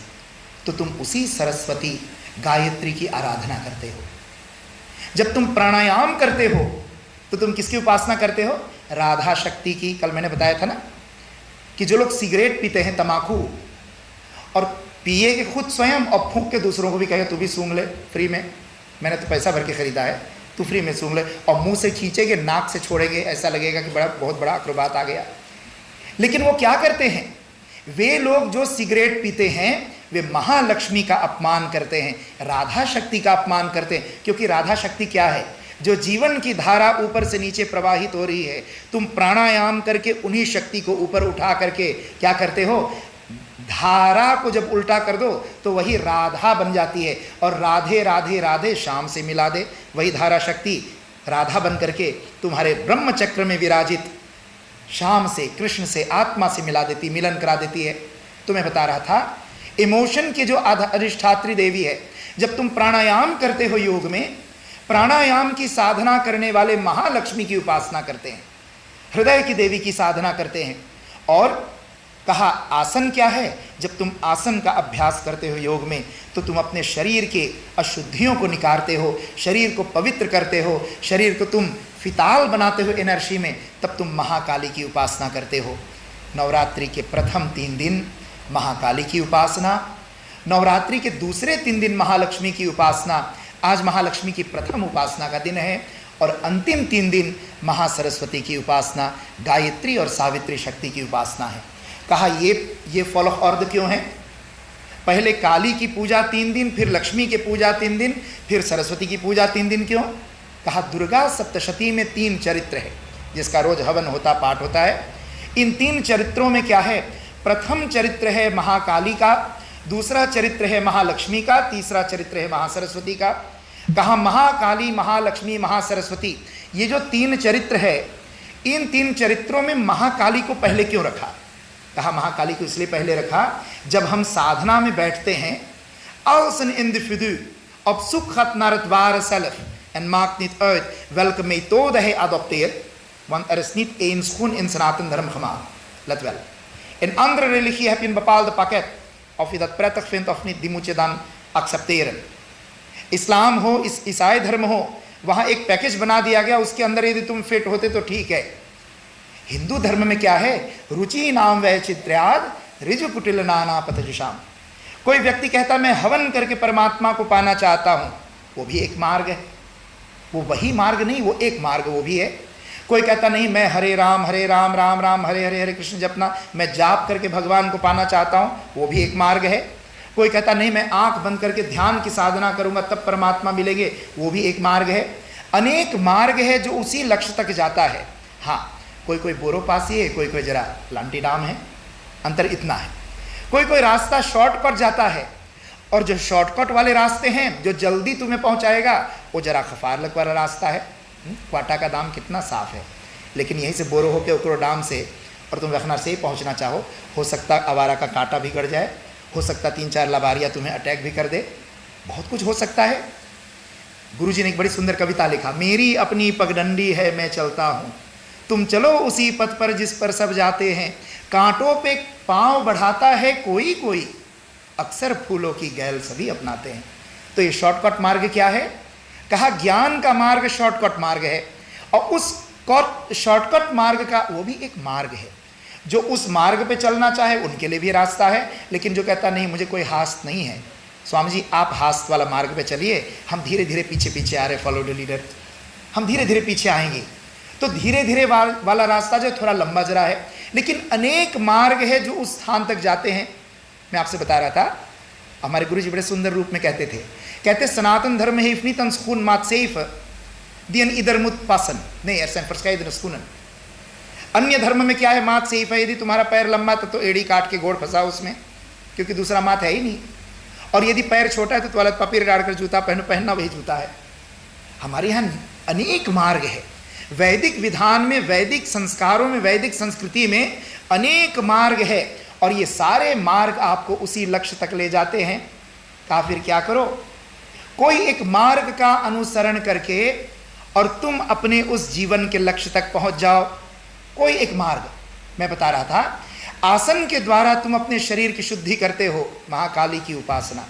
तो तुम उसी सरस्वती गायत्री की आराधना करते हो। जब तुम प्राणायाम करते हो तो तुम किसकी उपासना करते हो? राधा शक्ति की। कल मैंने बताया था ना कि जो लोग सिगरेट पीते हैं, तमाकू, और पिए के खुद स्वयं और फूंक के दूसरों को भी कहे तू भी सूंघ ले फ्री में, मैंने तो पैसा भर के खरीदा है, तू फ्री में सूंघ ले, और मुंह से खींचेंगे, नाक से छोड़ेंगे, ऐसा लगेगा कि बहुत बड़ा अक्रोबात आ गया। लेकिन वो क्या करते हैं? वे लोग जो सिगरेट पीते हैं वे महालक्ष्मी का अपमान करते हैं, राधा शक्ति का अपमान करते हैं। क्योंकि राधा शक्ति क्या है? जो जीवन की धारा ऊपर से नीचे प्रवाहित हो रही है, तुम प्राणायाम करके उन्हीं शक्ति को ऊपर उठा करके क्या करते हो? धारा को जब उल्टा कर दो तो वही राधा बन जाती है, और राधे राधे राधे शाम से मिला दे, वही धारा शक्ति राधा बन करके तुम्हारे ब्रह्म चक्र में विराजित शाम से, कृष्ण से, आत्मा से मिला देती, मिलन करा देती है। तो मैं बता रहा था, इमोशन की जो अधिष्ठात्री देवी है, जब तुम प्राणायाम करते हो योग में, प्राणायाम की साधना करने वाले महालक्ष्मी की उपासना करते हैं, हृदय की देवी की साधना करते हैं। और कहा आसन क्या है? जब तुम आसन का अभ्यास करते हो योग में, तो तुम अपने शरीर के अशुद्धियों को निकारते हो, शरीर को पवित्र करते हो, शरीर को तुम फिताल बनाते हो एनर्जी में, तब तुम महाकाली की उपासना करते हो। नवरात्रि के प्रथम 3 दिन महाकाली की उपासना, नवरात्रि के दूसरे 3 दिन महालक्ष्मी की उपासना। आज महालक्ष्मी की प्रथम उपासना का दिन है, और अंतिम 3 दिन महासरस्वती की उपासना, गायत्री और सावित्री शक्ति की उपासना है। कहा ये फॉलो ऑर्डर क्यों है? पहले काली की पूजा 3 दिन, फिर लक्ष्मी की पूजा 3 दिन, फिर सरस्वती की पूजा 3 दिन क्यों? कहा दुर्गा सप्तशती में 3 चरित्र है, जिसका रोज हवन होता, पाठ होता है। इन 3 चरित्रों में क्या है? प्रथम चरित्र है महाकाली का, दूसरा चरित्र है महालक्ष्मी का, तीसरा चरित्र है महासरस्वती का। कहा महाकाली, महालक्ष्मी, महासरस्वती, ये जो 3 चरित्र है, इन 3 चरित्रों में महाकाली को पहले क्यों रखा? कहा महाकाली को इसलिए पहले रखा, जब हम साधना में बैठते हैं, als een individu op zoek gaat naar het ware zelf, en maakt niet uit welke methode hij adopteert, want er is niet één schoen in Sanatan Dharma gemaakt. Let wel. In andere religie heb je een bepaalde pakket. Of je dat prettig vindt of niet, die moet je dan accepteren. इस्लाम हो, ईसाई धर्म हो, वहाँ एक package बना दिया गया, उसके अंदर यदि तुम फिट होते तो ठीक है। हिंदू धर्म में क्या है? रुचि नाम वैचित्र्याद ऋजु कुटिल नाना पतजुषाम। कोई व्यक्ति कहता मैं हवन करके परमात्मा को पाना चाहता हूँ, वो भी एक मार्ग है, वो वही मार्ग नहीं, वो एक मार्ग वो भी है। कोई कहता नहीं मैं हरे राम राम राम हरे हरे हरे कृष्ण जपना, मैं जाप करके भगवान को पाना चाहता हूँ, वो भी एक मार्ग है। कोई कहता नहीं मैं आंख बंद करके ध्यान की साधना करूंगा तब परमात्मा मिलेंगे, वो भी एक मार्ग है। अनेक मार्ग है जो उसी लक्ष्य तक जाता है। हाँ, कोई कोई बोरोपासी है, कोई कोई जरा लांटी डाम है, अंतर इतना है। कोई कोई रास्ता शॉर्टकट जाता है, और जो शॉर्टकट वाले रास्ते हैं जो जल्दी तुम्हें पहुंचाएगा, वो जरा खफारलक वाला रास्ता है। क्वाटा का दाम कितना साफ है, लेकिन यहीं से बोरो होकर उकरो डाम से और तुम लखनऊ से ही पहुंचना चाहो, हो सकता आवारा का कांटा भी कट जाए, हो सकता 3-4 लबारियाँ तुम्हें अटैक भी कर दे, बहुत कुछ हो सकता है। गुरुजी ने एक बड़ी सुंदर कविता लिखा, मेरी अपनी पगडंडी है मैं चलता हूँ, तुम चलो उसी पथ पर जिस पर सब जाते हैं, कांटों पे पाँव बढ़ाता है कोई कोई, अक्सर फूलों की गैल सभी अपनाते हैं। तो ये शॉर्टकट मार्ग क्या है? कहा ज्ञान का मार्ग शॉर्टकट मार्ग है, और उस शॉर्टकट मार्ग का वो भी एक मार्ग है। जो उस मार्ग पे चलना चाहे उनके लिए भी रास्ता है, लेकिन जो कहता नहीं मुझे कोई हास्ट नहीं है, स्वामी जी आप हास्ट वाला मार्ग पे चलिए, हम धीरे धीरे पीछे पीछे आ रहे, फॉलो द लीडर, हम धीरे धीरे पीछे आएंगे। तो धीरे धीरे वाला रास्ता जो थोड़ा लंबा जरा है, लेकिन अनेक मार्ग है जो उस स्थान तक जाते हैं। मैं आपसे बता रहा था, हमारे गुरु जी बड़े सुंदर रूप में कहते थे, कहते सनातन धर्म heeft niet een schoen maat 7 die een ieder moet passen, nee er zijn verschillende schoenen। अन्य धर्म में क्या है, मात सेफ है, यदि तुम्हारा पैर लंबा तो एड़ी काट के गोड़ फंसा उसमें, क्योंकि दूसरा माथ है ही नहीं। और यदि पैर छोटा है तो टॉयलेट पेपर डालकर जूता पहनना वही जूता है। हमारे यहाँ अनेक मार्ग है। वैदिक विधान में, वैदिक संस्कारों में, वैदिक संस्कृति में अनेक मार्ग है, और ये सारे मार्ग आपको उसी लक्ष्य तक ले जाते हैं। का फिर क्या करो, कोई एक मार्ग का अनुसरण करके और तुम अपने उस जीवन के लक्ष्य तक पहुंच जाओ। कोई एक मार्ग, मैं बता रहा था, आसन के द्वारा तुम अपने शरीर की शुद्धि करते हो, महाकाली की उपासना।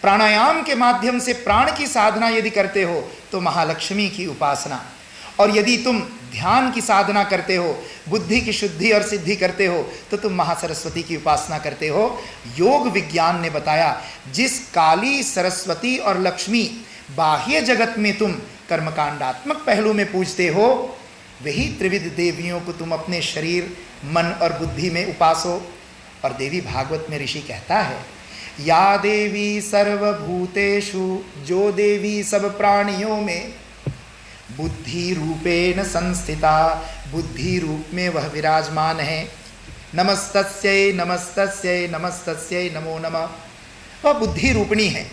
प्राणायाम के माध्यम से प्राण की साधना यदि करते हो तो महालक्ष्मी की उपासना। और यदि तुम ध्यान की साधना करते हो, बुद्धि की शुद्धि और सिद्धि करते हो, तो तुम महासरस्वती की उपासना करते हो। योग विज्ञान ने बताया, जिस काली, सरस्वती और लक्ष्मी बाह्य जगत में तुम कर्मकांडात्मक पहलू में पूजते हो, वही त्रिविध देवियों को तुम अपने शरीर, मन और बुद्धि में उपासो। और देवी भागवत में ऋषि कहता है, या देवी सर्वभूतेषु, जो देवी सब प्राणियों में बुद्धि रूपेण संस्थिता, बुद्धि रूप में वह विराजमान है। नमस्तस्यै नमस्तस्यै नमस्तस्यै नमो नमः। वह बुद्धि रूपिणी है,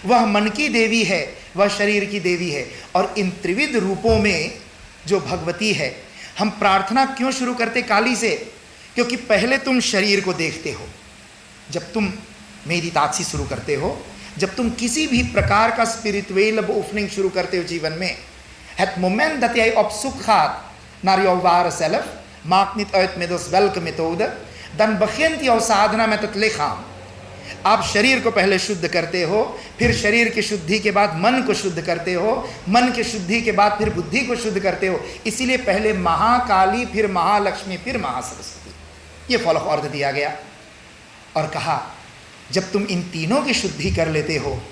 वह मन की देवी है, वह शरीर की देवी है। और इन त्रिविध रूपों में जो भगवती है, हम प्रार्थना क्यों शुरू करते काली से? क्योंकि पहले तुम शरीर को देखते हो। जब तुम मेडिटेशन शुरू करते हो, जब तुम किसी भी प्रकार का स्पिरिचुअल ओपनिंग शुरू करते हो जीवन में, het moment dat jij op zoek gaat naar jouw ware zelf, maakt niet uit middels welke methode, dan begint jouw साधना met het lichaam। आप शरीर को पहले शुद्ध करते हो, फिर शरीर की शुद्धि के बाद मन को शुद्ध करते हो, मन की शुद्धि के बाद फिर बुद्धि को शुद्ध करते हो। इसीलिए पहले महाकाली, फिर महालक्ष्मी, फिर महासरस्वती, ये फॉलो ऑर्डर दिया गया। और कहा, जब तुम इन तीनों की शुद्धि कर लेते हो,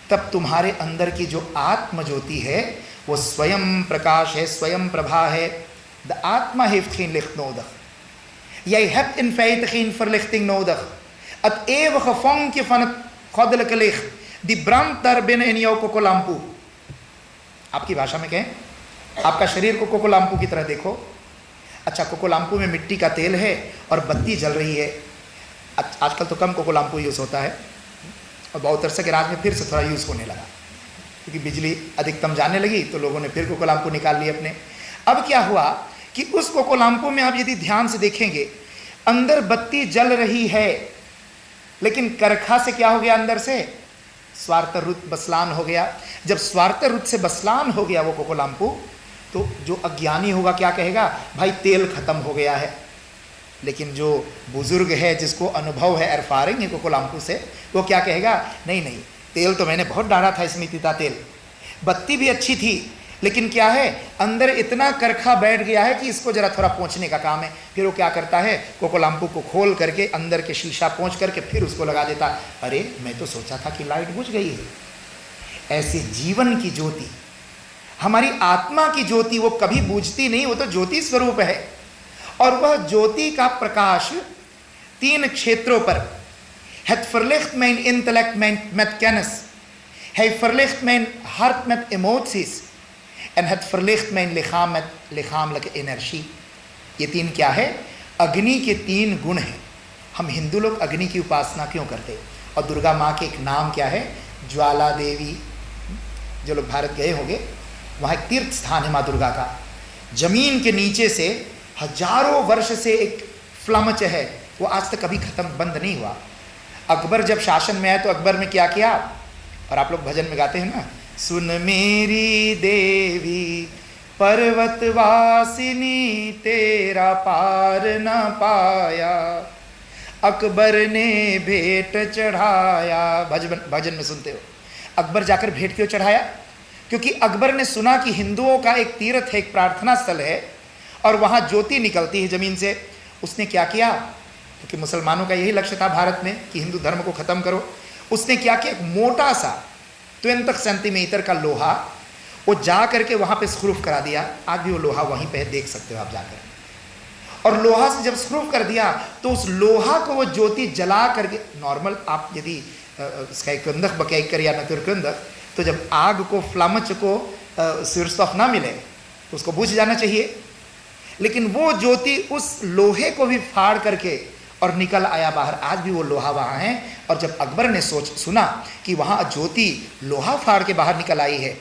तब तुम्हारे अंदर की जो आत्म ज्योति है वो स्वयं प्रकाश है, स्वयं प्रभा है। De atma heeft geen licht nodig. Jij hebt in feite geen verlichting nodig. Het eeuwige vonkje van het goddelijke licht, die brandt daar binnen in jouw कोकोलाम्पू। आपकी भाषा में कहें, आपका शरीर को कोकोलाम्पू की तरह देखो। अच्छा, कोकोलाम्पू में मिट्टी का तेल है और बत्ती जल रही है। आजकल तो कम कोकोलाम्पू यूज़ होता है, और बहुत अरसे के राज में फिर से थोड़ा यूज़ होने लगा, क्योंकि बिजली अधिकतम जाने लगी तो लोगों ने फिर कोकोलाम्पू निकाल लिए अपने। अब क्या हुआ कि उस कोकोलाम्पू में आप यदि ध्यान से देखेंगे, अंदर बत्ती जल रही है, लेकिन करखा से क्या हो गया, अंदर से स्वार्थ रुत बसलान हो गया। जब स्वार्थ रुत से बसलान हो गया वो कोकोलाम्पू, तो जो अज्ञानी होगा क्या कहेगा, भाई तेल खत्म हो गया है। लेकिन जो बुजुर्ग है, जिसको अनुभव है, एरफारिंग है कोकोलाम्पू से, वो क्या कहेगा, नहीं नहीं, तेल तो मैंने बहुत डाला था इसमें, तीता तेल, बत्ती भी अच्छी थी, लेकिन क्या है, अंदर इतना करखा बैठ गया है कि इसको जरा थोड़ा पोंछने का काम है। फिर वो क्या करता है, कोकोलाम्पू को खोल करके अंदर के शीशा पोंछ करके फिर उसको लगा देता। अरे मैं तो सोचा था कि लाइट बुझ गई है। ऐसे जीवन की ज्योति, हमारी आत्मा की ज्योति, वो कभी बुझती नहीं, वो तो ज्योति स्वरूप है। और वह ज्योति का प्रकाश 3 क्षेत्रों पर, het verlicht mijn intellect met kennis, hij verlicht mijn hart met emoties en het verlicht mijn lichaam met lichamelijke energie। ये 3 क्या है, अग्नि के 3 गुण हैं। हम हिंदू लोग अग्नि की उपासना क्यों करते? और दुर्गा माँ के एक नाम क्या है, ज्वाला देवी। जो लोग भारत गए होंगे, वहाँ एक तीर्थ स्थान है माँ दुर्गा का। जमीन के नीचे से हजारों वर्ष से एक फ्लमच है, वो आज तक कभी खत्म बंद नहीं हुआ। अकबर जब शासन में आए तो अकबर ने क्या किया, और आप लोग भजन में गाते हैं ना, सुन मेरी देवी पर्वतवासिनी, तेरा पार न पाया, अकबर ने भेंट चढ़ाया। भजन में सुनते हो, अकबर जाकर भेंट क्यों चढ़ाया? क्योंकि अकबर ने सुना कि हिंदुओं का एक तीर्थ है, एक प्रार्थना स्थल है, और वहाँ ज्योति निकलती है ज़मीन से। उसने क्या किया, क्योंकि मुसलमानों का यही लक्ष्य था भारत में कि हिंदू धर्म को ख़त्म करो। उसने क्या किया, एक मोटा सा 20 सेंटीमीटर का लोहा, वो जा करके वहाँ पे स्क्रूफ करा दिया। आज भी वो लोहा वहीं पे देख सकते हो आप जाकर। और लोहा से जब स्क्रूफ कर दिया तो उस लोहा को वो ज्योति जला करके, नॉर्मल आप यदि स्काईक्रंदक बकैकर या नतुरक्रंदक, तो जब आग को, फ्लामच को सूर्यस्तफ ना मिले तो उसको बुझ जाना चाहिए। लेकिन वो ज्योति उस लोहे को भी फाड़ करके और निकल आया बाहर। आज भी वो लोहा वहाँ है। और जब अकबर ने सुना कि वहाँ ज्योति लोहा फाड़ के बाहर निकल आई है,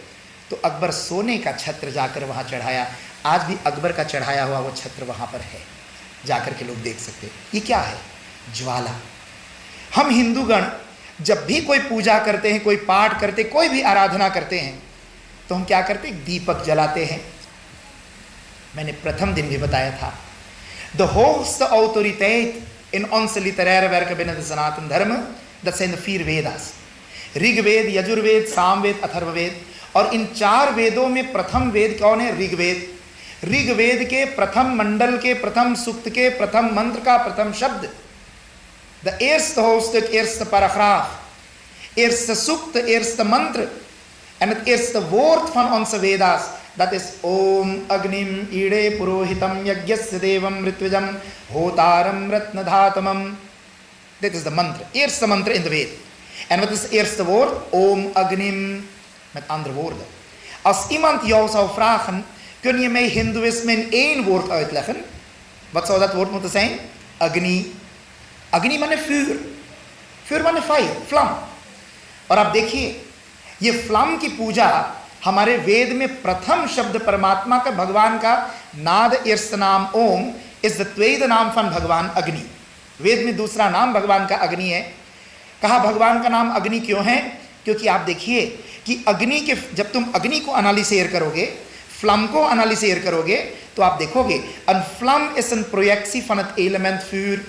तो अकबर सोने का छत्र जाकर वहाँ चढ़ाया। आज भी अकबर का चढ़ाया हुआ वो छत्र वहाँ पर है, जाकर के लोग देख सकते। ये क्या है? ज्वाला। हम हिंदूगण जब भी कोई पूजा करते हैं, कोई पाठ करते, कोई भी आराधना करते हैं, तो हम क्या करते हैं? दीपक जलाते हैं। मैंने प्रथम दिन भी बताया था, the hoogste autoriteit in onze literaire werken binnen de Sanatan Dharma, dat zijn de 4 Vedas: Rigveda, Yajurveda, Samaveda, Atharvaveda. और इन 4 वेदों में प्रथम वेद कौन है? ऋग्वेद। ऋग्वेद के प्रथम मंडल के प्रथम सूक्त के प्रथम मंत्र का प्रथम शब्द, the eerste hoofdstuk, eerste paragraaf, eerste Sukta, eerste मंत्र en het eerste woord van onze Veda's, dat is Om Agnim Ide Purohitam Yagyasya Devam Ritwijam Hotaram Ratnadhatamam. Dit is de mantra, eerste mantra in de Ved. En wat is het eerste woord? Om Agnim. Met andere woorden, als iemand jou zou vragen, kun je mij Hindoeïsme in 1 woord uitleggen? Wat zou dat woord moeten zijn? Agni. Agni माने vuur. Vuur माने fire, फ्लम। और आप देखिए, ये फ्लम की पूजा हमारे वेद में प्रथम शब्द परमात्मा का, भगवान का नाद, eerste नाम ओम, इज द tweede नाम van भगवान अग्नि। वेद में दूसरा नाम भगवान का अग्नि है। कहा भगवान का नाम अग्नि क्यों है? क्योंकि आप देखिए कि अग्नि के, जब तुम अग्नि को एनालिसेर करोगे, फ्लम को एनालिसेर करोगे, तो आप देखोगे een vlam is een projectie van het element vuur।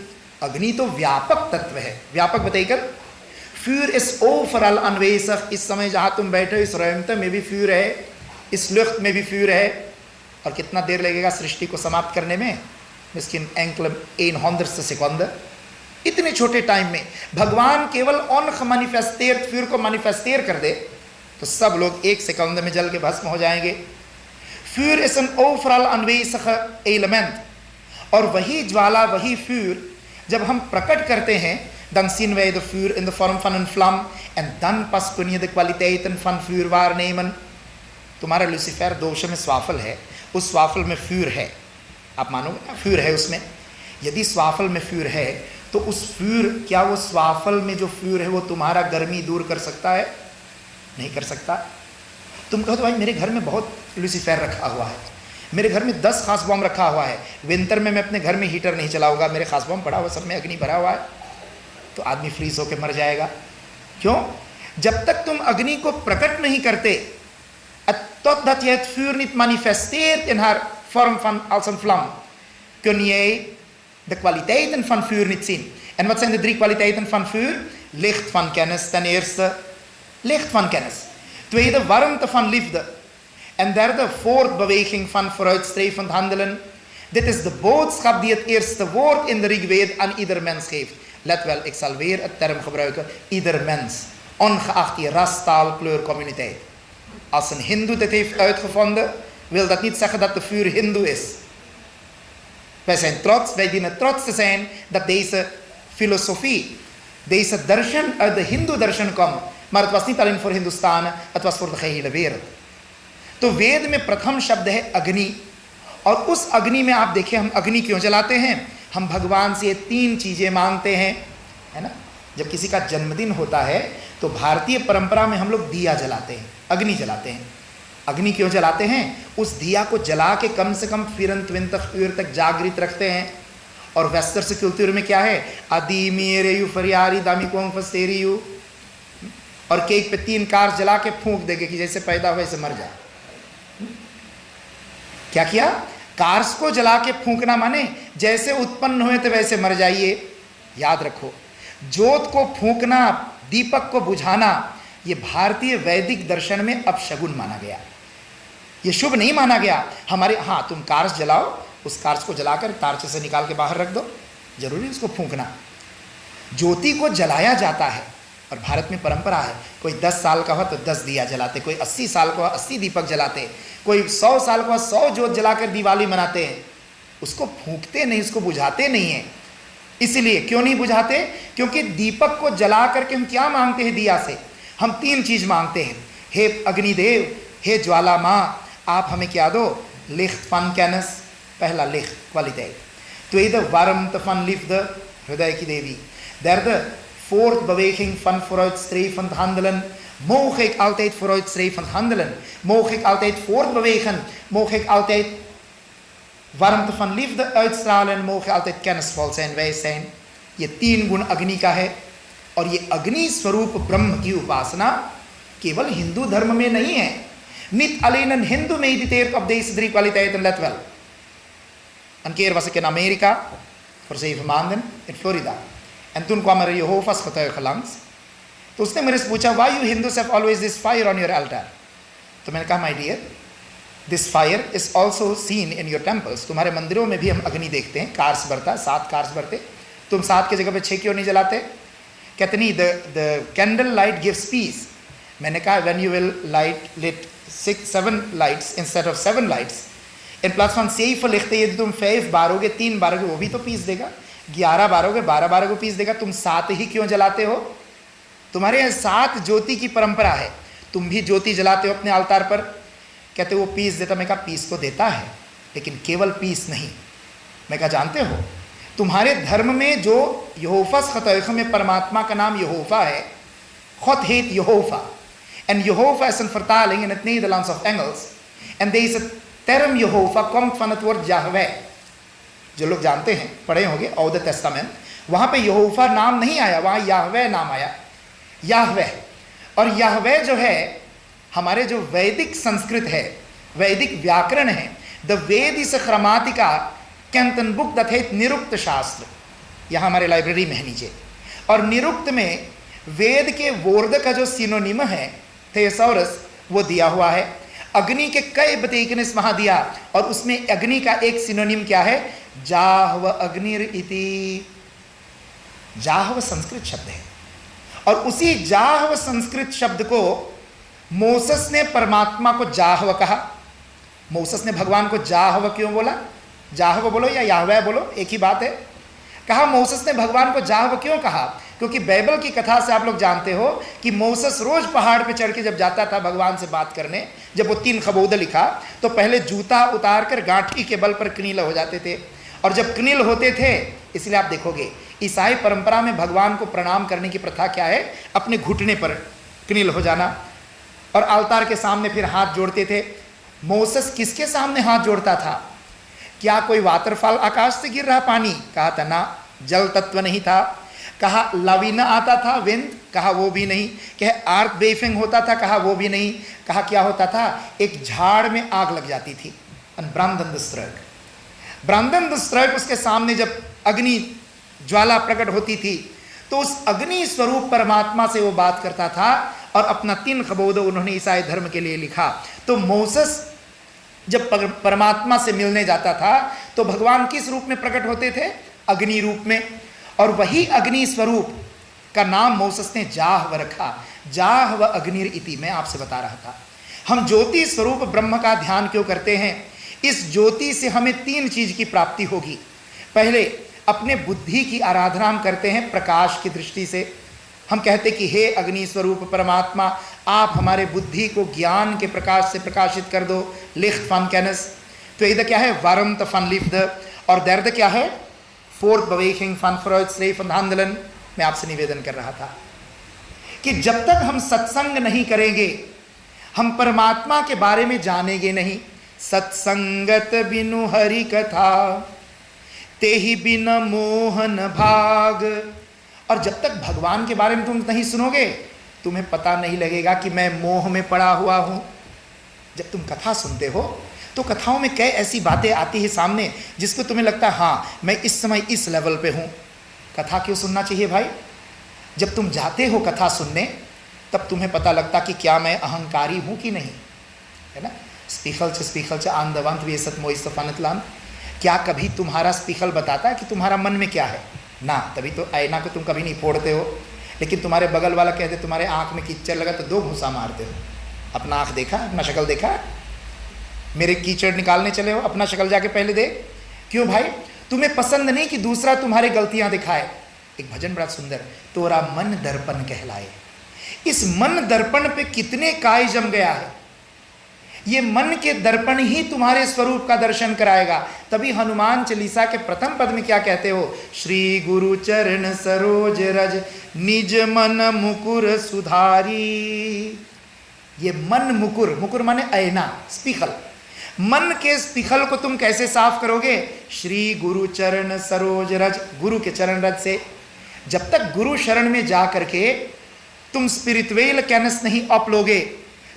अग्नि तो व्यापक तत्व है। व्यापक बताइए, vuur is overal aanwezig। इस समय जहाँ तुम बैठे हो, इस रुimte में भी vuur है, इस lucht में भी vuur है। और कितना देर लगेगा सृष्टि को समाप्त करने में? Miskin ankle 100ste seconde। इतने छोटे टाइम में भगवान केवल ongemanifesteerd vuur को मैनिफेस्टेर कर दे, तो सब लोग 1 सेकंड में जल के भस्म हो जाएंगे। vuur is een overal aanwezige element। और वही ज्वाला, वही vuur जब हम प्रकट करते हैं, dan zien wij de vuur in de vorm van een vlam en dan pas kun je de kwaliteiten van vuur waarnemen। तुम्हारा लुसीफर दोष में स्वाफल है, उस स्वाफल में vuur है, आप मानोगे ना? vuur है उसमें। यदि स्वाफल में vuur है, तो उस vuur, क्या वो स्वाफल में जो vuur है वो तुम्हारा गर्मी दूर कर सकता है? नहीं कर सकता। तुम कहो तो भाई मेरे घर में बहुत लुसीफर रखा हुआ है, मेरे घर में 10 खास बॉम्ब रखा हुआ है, विंटर में मैं अपने घर में हीटर नहीं चलाऊंगा, मेरे खास बॉम्ब पड़ा हुआ, सब में अग्नि भरा हुआ है, तो आदमी फ्रीज होकर मर जाएगा। क्यों? जब तक तुम अग्नि को प्रकट नहीं करते, totdat je het vuur niet manifesteert in haar vorm van als een vlam, kun jij de kwaliteiten van vuur niet zien. En wat zijn de 3 kwaliteiten van vuur? Licht van kennis, ten eerste. Licht van kennis. Tweede, warmte van liefde. En derde, voortbeweging van vooruitstrevend handelen. Dit is de boodschap die het eerste woord in de Rigved aan ieder mens geeft. Let wel, ik zal weer het term gebruiken. Ieder mens. Ongeacht die ras, taal, kleur, communiteit. Als een hindoe dit heeft uitgevonden, wil dat niet zeggen dat de vuur hindoe is. Wij zijn trots, wij dienen trots te zijn dat deze filosofie, deze darshan uit de hindoe darshan komt. Maar het was niet alleen voor Hindustanen, het was voor de gehele wereld. तो वेद में प्रथम शब्द है अग्नि। और उस अग्नि में आप देखिए, हम अग्नि क्यों जलाते हैं? हम भगवान से 3 चीज़ें मांगते हैं, है ना? जब किसी का जन्मदिन होता है तो भारतीय परंपरा में हम लोग दिया जलाते हैं, अग्नि जलाते हैं। अग्नि क्यों जलाते हैं? उस दिया को जला के कम से कम 24 uur तक जागृत रखते हैं। और वेस्टर्न कल्चर में क्या है? आदि मेरे यू फरियारी दामी कोंग फसेरी यू, और केक पे 3 कार जला के फूंक देंगे कि जैसे पैदा हुए से मर जाए। क्या किया? कार्स को जला के फूंकना माने जैसे उत्पन्न हुए थे वैसे मर जाइए। याद रखो, ज्योत को फूंकना, दीपक को बुझाना, ये भारतीय वैदिक दर्शन में अपशगुन माना गया, ये शुभ नहीं माना गया। हमारे, हाँ तुम कार्स जलाओ, उस कार्स को जलाकर टार्च से निकाल के बाहर रख दो, जरूरी उसको फूंकना। ज्योति को जलाया जाता है और भारत में परंपरा है, कोई 10 साल का हो तो 10 दिया जलाते, कोई 80 साल का हो 80 दीपक जलाते, कोई 100 साल का हो 100 ज्योत जलाकर दिवाली मनाते हैं। उसको फूंकते नहीं, उसको बुझाते नहीं हैं। इसलिए क्यों नहीं बुझाते? क्योंकि दीपक को जला करके हम क्या मांगते हैं दिया से? हम 3 चीज़ मांगते हैं। हे अग्निदेव, हे ज्वाला माँ, आप हमें क्या दो? लिcht van kennis, पहला लिcht, quality. tweede warmte van liefde, hृदय की देवी. Der de voortbeweging van vooruitstrevend handelen. Moog ik altijd vooruitstrevend handelen. Moog ik altijd voortbewegen. Moog ik altijd warmte van liefde uitstralen. Moog ik altijd kennisvol zijn, wijs zijn. ये 3 गुण अग्नि का है. और ये अग्नि स्वरूप ब्रह्म की उपासना केवल हिंदू धर्म में नहीं है. Niet alleen een hindoe mediteert op deze 3 kwaliteiten, let wel. Een keer was ik in Amerika voor 7 maanden in Florida. En toen kwam er Jehovah's getuige langs. तो उसने मेरे से पूछा, why you Hindus have always this fire on your altar? तो मैंने कहा, my dear, this fire is also seen in your temples. तुम्हारे मंदिरों में भी हम अग्नि देखते हैं, कार्स बरता, 7 कार्स बरते. तुम 7 की जगह पे 6 क्यों नहीं जलाते? कहते नहीं, the candle light gives peace. मैंने कहा, when you will lit 6-7 lights instead of 7 lights, in plaats van 7 lichten, यदि तुम 5 बारोगे, 3 बारोगे, वो भी तो पीस देगा. 11 बारोगे, 12 बारोगे पीस देगा. तुम 7 ही क्यों जलाते हो? तुम्हारे यहाँ 7 ज्योति की परंपरा है. तुम भी ज्योति जलाते हो अपने अवतार पर. कहते वो पीस देता. मैं कहा, पीस तो देता है, लेकिन केवल पीस नहीं. मैं कहा, जानते हो तुम्हारे धर्म में जो यहोवा's getuige में परमात्मा का नाम यहोवा है. God heet Jehovah. En Jehovah is een vertaling in het Nederlands of Engels. En deze term Jehovah komt van het woord Yahweh. जो लोग जानते हैं, पढ़े होंगे ओल्ड टेस्टामेंट, वहाँ पे यहोवा नाम नहीं आया, वहाँ याहवे नाम आया. याहवे. और याहवे जो है हमारे जो वैदिक संस्कृत है, वैदिक व्याकरण है. द वेद इस ग्रामाटिका कैंटन बुक दैट हेट निरुक्त शास्त्र. यहाँ हमारे लाइब्रेरी में है नीचे. और निरुक्त में वेद के वोर्ध का जो सिनोनिम है थेसॉरस, वो दिया हुआ है. अग्नि के कई बतेकनिस वहाँ दिया, और उसमें अग्नि का एक सिनोनिम क्या है? जाहव अग्निर इति. जाहव संस्कृत शब्द है, और उसी जाहव संस्कृत शब्द को मोसेस ने परमात्मा को जाहव कहा. मोसेस ने भगवान को जाहव क्यों बोला? जाहव बोलो या याहवे बोलो, एक ही बात है. कहा मोसेस ने भगवान को जाहव क्यों कहा? क्योंकि बाइबल की कथा से आप लोग जानते हो कि मोसेस रोज पहाड़ पे चढ़ के जब जाता था भगवान से बात करने, जब वो 3 खबोद लिखा तो पहले जूता उतार कर गांठी के बल पर कनील हो जाते थे. और जब कनील होते थे, इसलिए आप देखोगे ईसाई परंपरा में भगवान को प्रणाम करने की प्रथा क्या है? अपने घुटने पर कनील हो जाना, और अलतार के सामने फिर हाथ जोड़ते थे. मोसेस किसके सामने हाथ जोड़ता था? क्या कोई वाटरफॉल आकाश से गिर रहा पानी? कहा था ना. जल तत्व नहीं था. कहा लवीना आता था, विंड? कहा वो भी नहीं. कहा अर्थ बेफिंग होता था? कहा वो भी नहीं. कहा क्या होता था? एक झाड़ में आग लग जाती थी. ब्रांदन स्त्रक, उसके सामने जब अग्नि ज्वाला प्रकट होती थी तो उस अग्नि स्वरूप परमात्मा से वो बात करता था, और अपना 3 खबोद उन्होंने ईसाई धर्म के लिए लिखा. तो मोसेस जब परमात्मा से मिलने जाता था तो भगवान किस रूप में प्रकट होते थे? अग्नि रूप में. और वही अग्नि स्वरूप का नाम मोसेस ने जाहव रखा. जाहव अग्निर इति. मैं आपसे बता रहा था, हम ज्योति स्वरूप ब्रह्म का ध्यान क्यों करते हैं? इस ज्योति से हमें 3 चीज की प्राप्ति होगी. पहले अपने बुद्धि की आराधना हम करते हैं प्रकाश की दृष्टि से. हम कहते कि हे अग्नि स्वरूप परमात्मा, आप हमारे बुद्धि को ज्ञान के प्रकाश से प्रकाशित कर दो. लिcht van kennis. tweede क्या है? warmte van liefde. और derde क्या है? voortbeweging van vooruitstrevend handelen. मैं आपसे निवेदन कर रहा था कि जब तक हम सत्संग नहीं करेंगे, हम परमात्मा के बारे में जानेंगे नहीं. सत्संगत बिनु हरि कथा, तेहि बिन मोहन भाग. और जब तक भगवान के बारे में तुम नहीं सुनोगे, तुम्हें पता नहीं लगेगा कि मैं मोह में पड़ा हुआ हूं. जब तुम कथा सुनते हो तो कथाओं में कई ऐसी बातें आती है सामने जिसको तुम्हें लगता है हाँ मैं इस समय इस लेवल पे हूं. कथा क्यों सुनना चाहिए भाई? जब तुम जाते हो कथा सुनने, तब तुम्हें पता लगता कि क्या मैं अहंकारी हूं कि नहीं, है ना. स्पीखल च आंदवंत वेसत मोइस्त फनतलान. क्या कभी तुम्हारा स्पीखल बताता है कि तुम्हारा मन में क्या है? ना. तभी तो आईना को तुम कभी नहीं फोड़ते हो. लेकिन तुम्हारे बगल वाला कहते तुम्हारे आंख में कीचड़ लगा तो 2 घूंसा मारते हो. अपना आंख देखा? अपना शक्ल देखा? मेरे कीचड़ निकालने चले हो, अपना शक्ल जाके पहले देख. क्यों भाई? तुम्हें पसंद नहीं कि दूसरा तुम्हारी गलतियां दिखाए. एक भजन बड़ा सुंदर, तोरा मन दर्पण कहलाए. इस मन दर्पण पे कितने काय जम गया है. ये मन के दर्पण ही तुम्हारे स्वरूप का दर्शन कराएगा। तभी हनुमान चालीसा के प्रथम पद में क्या कहते हो, श्री गुरु चरण सरोज रज निज मन मुकुर सुधारी। ये मन मुकुर, मुकुर माने ऐना, स्पीखल, मन के स्पीखल को तुम कैसे साफ करोगे, श्री गुरु चरण सरोज रज, गुरु के चरण रज से। जब तक गुरु शरण में जा करके तुम स्पिरिचुअल कैनस नहीं अपलोगे,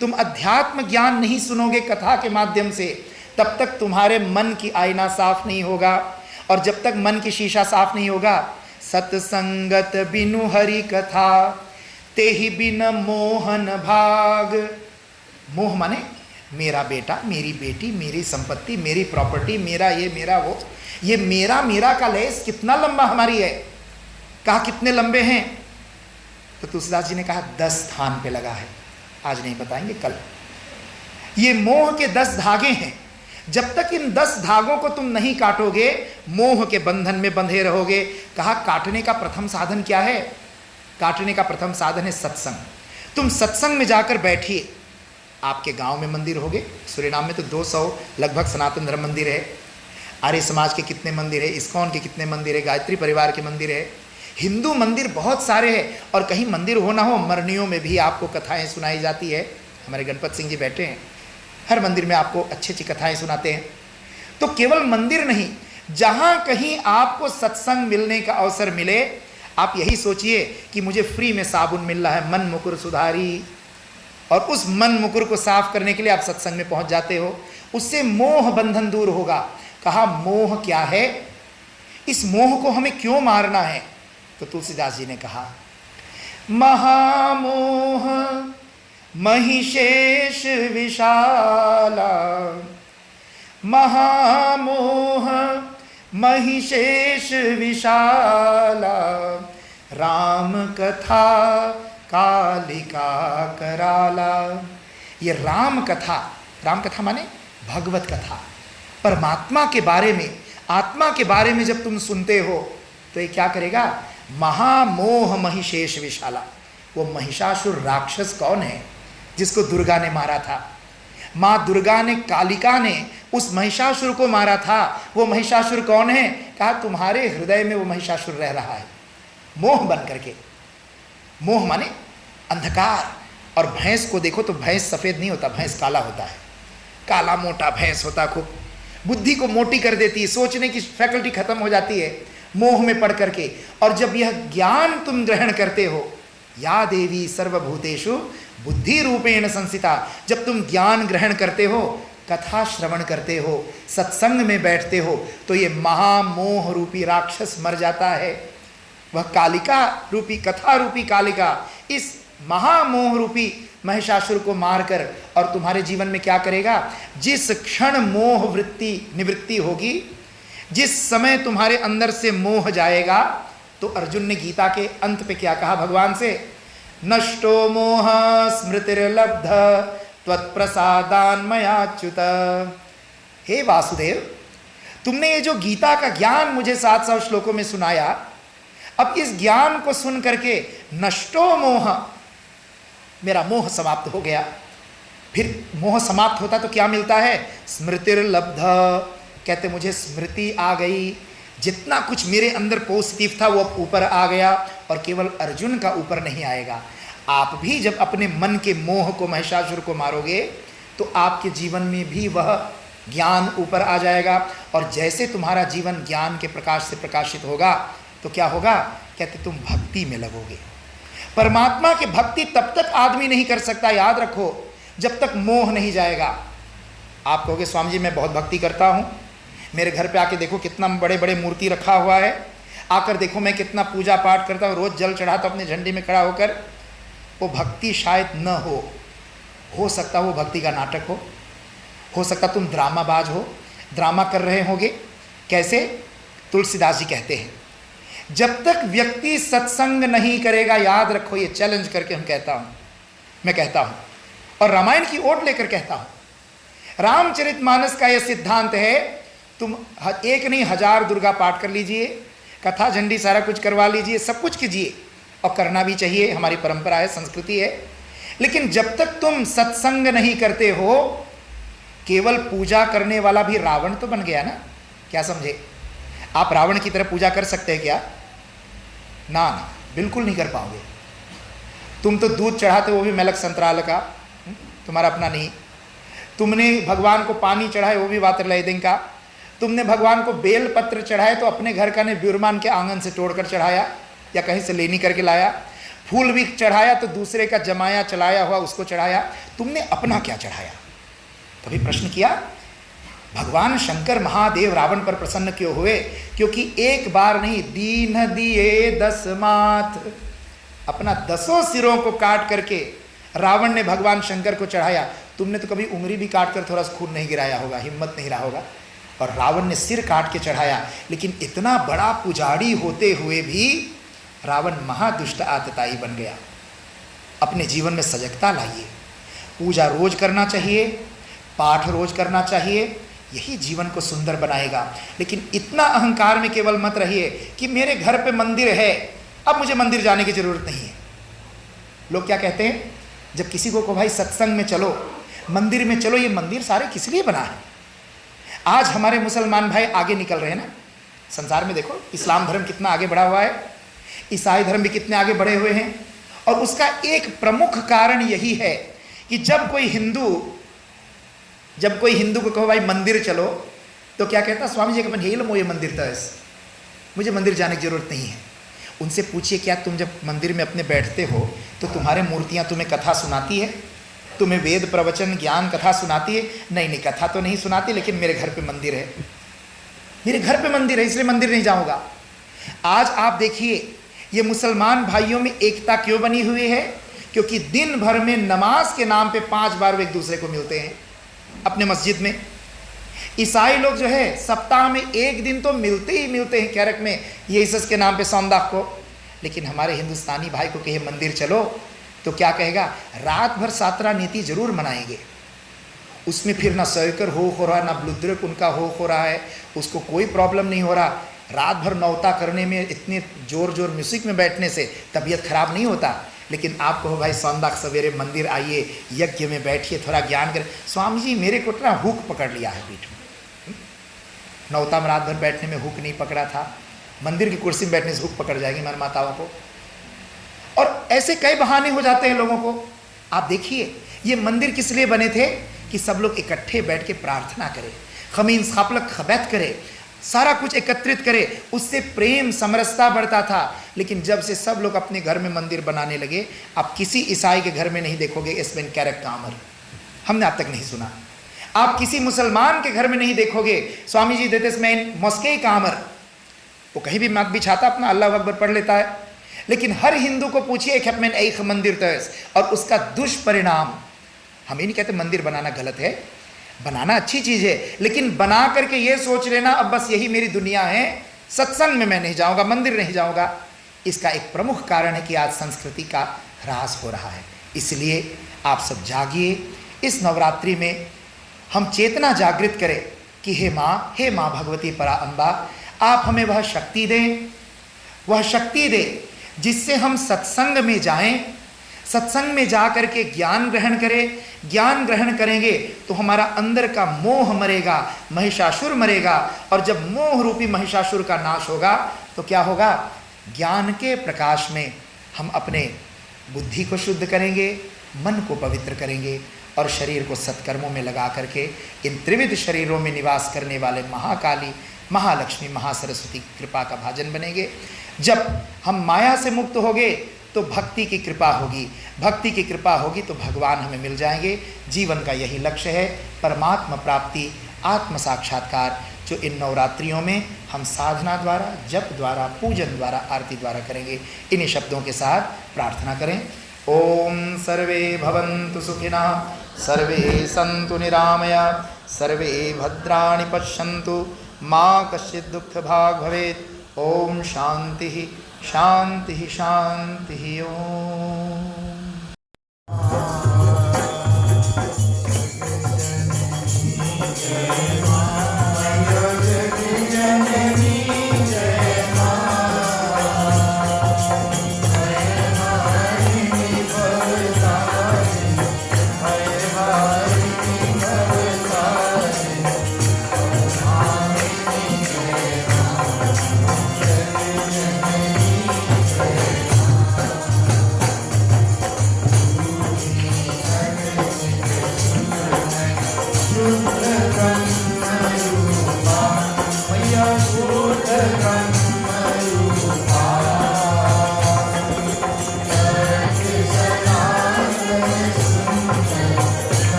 तुम अध्यात्म ज्ञान नहीं सुनोगे कथा के माध्यम से, तब तक तुम्हारे मन की आईना साफ नहीं होगा। और जब तक मन की शीशा साफ नहीं होगा, सत्संगत बिनु हरि कथा तेहि बिन मोहन भाग। मोह माने मेरा बेटा, मेरी बेटी, मेरी संपत्ति, मेरी प्रॉपर्टी, मेरा ये मेरा वो, ये मेरा मेरा का लेस कितना लंबा हमारी है। कहा कितने लंबे हैं, तो तुलसीदास जी ने कहा 10 स्थान पे लगा है। आज नहीं बताएंगे, कल। ये मोह के 10 धागे हैं। जब तक इन 10 धागों को तुम नहीं काटोगे, मोह के बंधन में बंधे रहोगे। कहा काटने का प्रथम साधन क्या है, काटने का प्रथम साधन है सत्संग। तुम सत्संग में जाकर बैठिए। आपके गांव में मंदिर होगे, सूर्यनाम में तो 200 लगभग सनातन धर्म मंदिर है, आर्य समाज के कितने मंदिर है, इस्कॉन के कितने मंदिर है, गायत्री परिवार के मंदिर है, हिंदू मंदिर बहुत सारे हैं। और कहीं मंदिर हो ना हो, मरनियों में भी आपको कथाएं सुनाई जाती है। हमारे गणपत सिंह जी बैठे हैं, हर मंदिर में आपको अच्छी अच्छी कथाएं सुनाते हैं। तो केवल मंदिर नहीं, जहां कहीं आपको सत्संग मिलने का अवसर मिले, आप यही सोचिए कि मुझे फ्री में साबुन मिल रहा है, मन मुकुर सुधारी, और उस मन मुकुर को साफ करने के लिए आप सत्संग में पहुंच जाते हो। उससे मोह बंधन दूर होगा। कहा मोह क्या है, इस मोह को हमें क्यों मारना है, तो तुलसीदास जी ने कहा महामोह महिषेष विशाला, महामोह महिषेष विशाला, राम कथा कालिका कराला। ये राम कथा माने भगवत कथा, परमात्मा के बारे में, आत्मा के बारे में जब तुम सुनते हो तो ये क्या करेगा, महामोह महिषेष विशाला। वो महिषासुर राक्षस कौन है जिसको दुर्गा ने मारा था, माँ दुर्गा ने, कालिका ने उस महिषासुर को मारा था। वो महिषासुर कौन है, कहा तुम्हारे हृदय में वो महिषासुर रह रहा है, मोह बन करके। मोह माने अंधकार। और भैंस को देखो तो भैंस सफ़ेद नहीं होता, भैंस काला होता है, काला मोटा भैंस होता, खूब बुद्धि को मोटी कर देती है, सोचने की फैकल्टी खत्म हो जाती है मोह में पड़ करके। और जब यह ज्ञान तुम ग्रहण करते हो, या देवी सर्वभूतेषु बुद्धि रूपेण संस्थिता, जब तुम ज्ञान ग्रहण करते हो, कथा श्रवण करते हो, सत्संग में बैठते हो, तो ये महामोह रूपी राक्षस मर जाता है। वह कालिका रूपी, कथा रूपी कालिका इस महामोह रूपी महिषासुर को मारकर और तुम्हारे जीवन में क्या करेगा, जिस क्षण मोह वृत्ति निवृत्ति होगी, जिस समय तुम्हारे अंदर से मोह जाएगा, तो अर्जुन ने गीता के अंत पे क्या कहा भगवान से, नष्टो मोह स्मृतिर्लब्ध त्वत्प्रसादान् मयाच्युत। हे वासुदेव, तुमने ये जो गीता का ज्ञान मुझे 700 श्लोकों में सुनाया, अब इस ज्ञान को सुन करके नष्टो मोह, मेरा मोह समाप्त हो गया। फिर मोह समाप्त होता तो क्या मिलता है, स्मृतिर्लब्ध, कहते मुझे स्मृति आ गई, जितना कुछ मेरे अंदर पॉजिटिव था वो ऊपर आ गया। और केवल अर्जुन का ऊपर नहीं आएगा, आप भी जब अपने मन के मोह को, महिषासुर को मारोगे, तो आपके जीवन में भी वह ज्ञान ऊपर आ जाएगा। और जैसे तुम्हारा जीवन ज्ञान के प्रकाश से प्रकाशित होगा, तो क्या होगा, कहते तुम भक्ति में लगोगे। परमात्मा की भक्ति तब तक आदमी नहीं कर सकता, याद रखो, जब तक मोह नहीं जाएगा। आप कहोगे स्वामी जी मैं बहुत भक्ति करता हूँ, मेरे घर पे आके देखो कितना बड़े बड़े मूर्ति रखा हुआ है, आकर देखो मैं कितना पूजा पाठ करता हूँ, रोज़ जल चढ़ाता हूँ अपने झंडे में खड़ा होकर। वो भक्ति शायद न हो सकता वो भक्ति का नाटक हो सकता तुम ड्रामाबाज हो, ड्रामा कर रहे होगे। कैसे, तुलसीदास जी कहते हैं, जब तक व्यक्ति सत्संग नहीं करेगा, याद रखो, ये चैलेंज करके मैं कहता हूँ और रामायण की ओट लेकर कहता हूँ, रामचरितमानस का यह सिद्धांत है, तुम एक नहीं 1000 दुर्गा पाठ कर लीजिए, कथा झंडी सारा कुछ करवा लीजिए, सब कुछ कीजिए, और करना भी चाहिए, हमारी परंपरा है, संस्कृति है। लेकिन जब तक तुम सत्संग नहीं करते हो, केवल पूजा करने वाला भी रावण तो बन गया ना। क्या समझे? आप रावण की तरह पूजा कर सकते हैं क्या? ना ना, बिल्कुल नहीं कर पाओगे। तुम तो दूध चढ़ाते, वो भी मेलक संतराल का, तुम्हारा अपना नहीं। तुमने भगवान को पानी चढ़ाए, वो भी वातरलय का। तुमने भगवान को बेल पत्र चढ़ाए तो अपने घर का ने ब्यूरमान के आंगन से तोड़कर चढ़ाया या कहीं से लेनी करके लाया। फूल भी चढ़ाया तो दूसरे का जमाया चलाया हुआ उसको चढ़ाया। तुमने अपना क्या चढ़ाया? तभी प्रश्न किया, भगवान शंकर महादेव रावण पर प्रसन्न क्यों हुए? क्योंकि एक बार नहीं, दीन दिए 10 माथ, अपना 10 सिरों को काट करके रावण ने भगवान शंकर को चढ़ाया। तुमने तो कभी उंगली भी काट कर थोड़ा सा खून नहीं गिराया होगा, हिम्मत नहीं रहा होगा। और रावण ने सिर काट के चढ़ाया। लेकिन इतना बड़ा पुजारी होते हुए भी रावण महादुष्ट आतताई बन गया। अपने जीवन में सजगता लाइए। पूजा रोज करना चाहिए, पाठ रोज करना चाहिए, यही जीवन को सुंदर बनाएगा। लेकिन इतना अहंकार में केवल मत रहिए कि मेरे घर पे मंदिर है, अब मुझे मंदिर जाने की जरूरत नहीं है। लोग क्या कहते हैं, जब किसी को भाई सत्संग में चलो, मंदिर में चलो, ये मंदिर सारे किस लिए बना है? आज हमारे मुसलमान भाई आगे निकल रहे हैं ना संसार में। देखो इस्लाम धर्म कितना आगे बढ़ा हुआ है, ईसाई धर्म भी कितने आगे बढ़े हुए हैं। और उसका एक प्रमुख कारण यही है कि जब कोई हिंदू को कहो भाई मंदिर चलो, तो क्या कहता, स्वामी जी अपन हेल मोये मंदिर तस, मुझे मंदिर जाने की जरूरत नहीं है। उनसे पूछिए, क्या तुम जब मंदिर में अपने बैठते हो तो तुम्हारे मूर्तियां तुम्हें कथा सुनाती है? तुम्हें वेद प्रवचन ज्ञान कथा सुनाती है? नहीं, कथा तो नहीं सुनाती, लेकिन मेरे घर पे मंदिर है, मेरे घर पे मंदिर है, इसलिए मंदिर नहीं जाऊंगा। आज आप देखिए ये मुसलमान भाइयों में एकता क्यों बनी हुई है? क्योंकि दिन भर में नमाज के नाम पे 5 बार वो एक दूसरे को मिलते हैं अपने मस्जिद में। ईसाई लोग जो है सप्ताह में 1 दिन तो मिलते ही मिलते हैं कैरक में, यीशस के नाम पे सौंदाख को। लेकिन हमारे हिंदुस्तानी भाई को कहे मंदिर चलो तो क्या कहेगा, रात भर सातरा नीति जरूर मनाएंगे, उसमें फिर ना सर्कर हो रहा है, ना ब्लुद्रक उनका हो रहा है, उसको कोई प्रॉब्लम नहीं हो रहा। रात भर नौता करने में, इतने जोर जोर म्यूजिक में बैठने से तबीयत खराब नहीं होता। लेकिन आप कहो भाई सौंदाख सवेरे मंदिर आइए, यज्ञ में बैठिए, थोड़ा ज्ञान करें। स्वामी जी मेरे को ना हुक पकड़ लिया है पीठ में, नौता में रात भर बैठने में हुक नहीं पकड़ा था, मंदिर की कुर्सी में बैठने से हुक पकड़ जाएगी हमारी माताओं को। और ऐसे कई बहाने हो जाते हैं लोगों को। आप देखिए ये मंदिर किस लिए बने थे कि सब लोग इकट्ठे बैठ के प्रार्थना करें, खमीन खापलक खबैत करें, सारा कुछ एकत्रित करे, उससे प्रेम समरसता बढ़ता था। लेकिन जब से सब लोग अपने घर में मंदिर बनाने लगे, आप किसी ईसाई के घर में नहीं देखोगे इसमें कैरक कामर, हमने आज तक नहीं सुना। आप किसी मुसलमान के घर में नहीं देखोगे स्वामी जी देते इसमें मॉस्के कामर, वो कहीं भी मत बिछाता, अपना अल्लाह अकबर पढ़ लेता है। लेकिन हर हिंदू को पूछिए एक मंदिर तस, और उसका दुष्परिणाम, हम ये नहीं कहते मंदिर बनाना गलत है, बनाना अच्छी चीज है, लेकिन बना करके ये सोच लेना अब बस यही मेरी दुनिया है, सत्संग में मैं नहीं जाऊंगा, मंदिर नहीं जाऊंगा, इसका एक प्रमुख कारण है कि आज संस्कृति का ह्रास हो रहा है। इसलिए आप सब जागिए, इस नवरात्रि में हम चेतना जागृत करें कि हे माँ भगवती परा अम्बा, आप हमें वह शक्ति दें जिससे हम सत्संग में जाएं, सत्संग में जा करके ज्ञान ग्रहण करें। ज्ञान ग्रहण करेंगे तो हमारा अंदर का मोह मरेगा, महिषासुर मरेगा, और जब मोह रूपी महिषासुर का नाश होगा तो क्या होगा, ज्ञान के प्रकाश में हम अपने बुद्धि को शुद्ध करेंगे, मन को पवित्र करेंगे, और शरीर को सत्कर्मों में लगा करके इन त्रिविध शरीरों में निवास करने वाले महाकाली, महालक्ष्मी, महासरस्वती की कृपा का भाजन बनेंगे। जब हम माया से मुक्त होंगे तो भक्ति की कृपा होगी, भक्ति की कृपा होगी तो भगवान हमें मिल जाएंगे। जीवन का यही लक्ष्य है, परमात्मा प्राप्ति, आत्म साक्षात्कार, जो इन नवरात्रियों में हम साधना द्वारा, जप द्वारा, पूजन द्वारा, आरती द्वारा करेंगे। इन्हीं शब्दों के साथ प्रार्थना करें। ओम सर्वे भवन्तु सुखिनः, सर्वे सन्तु निरामया, सर्वे भद्राणि पश्यन्तु, मा कश्चित् दुःखभाग् भवेत्। ओम शांति शांति शांति। ओम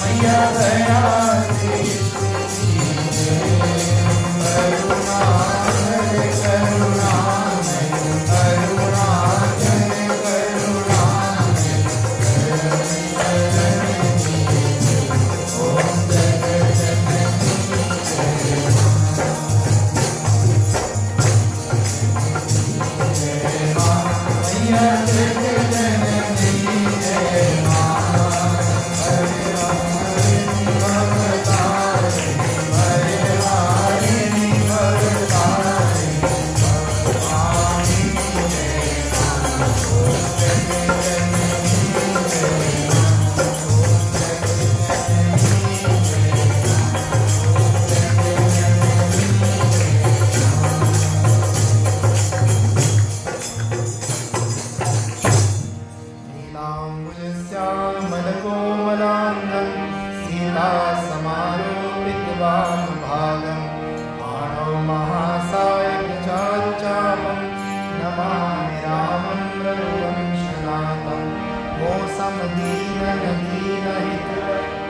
मैया दया से करुणा है करुणा करुणा है करुणा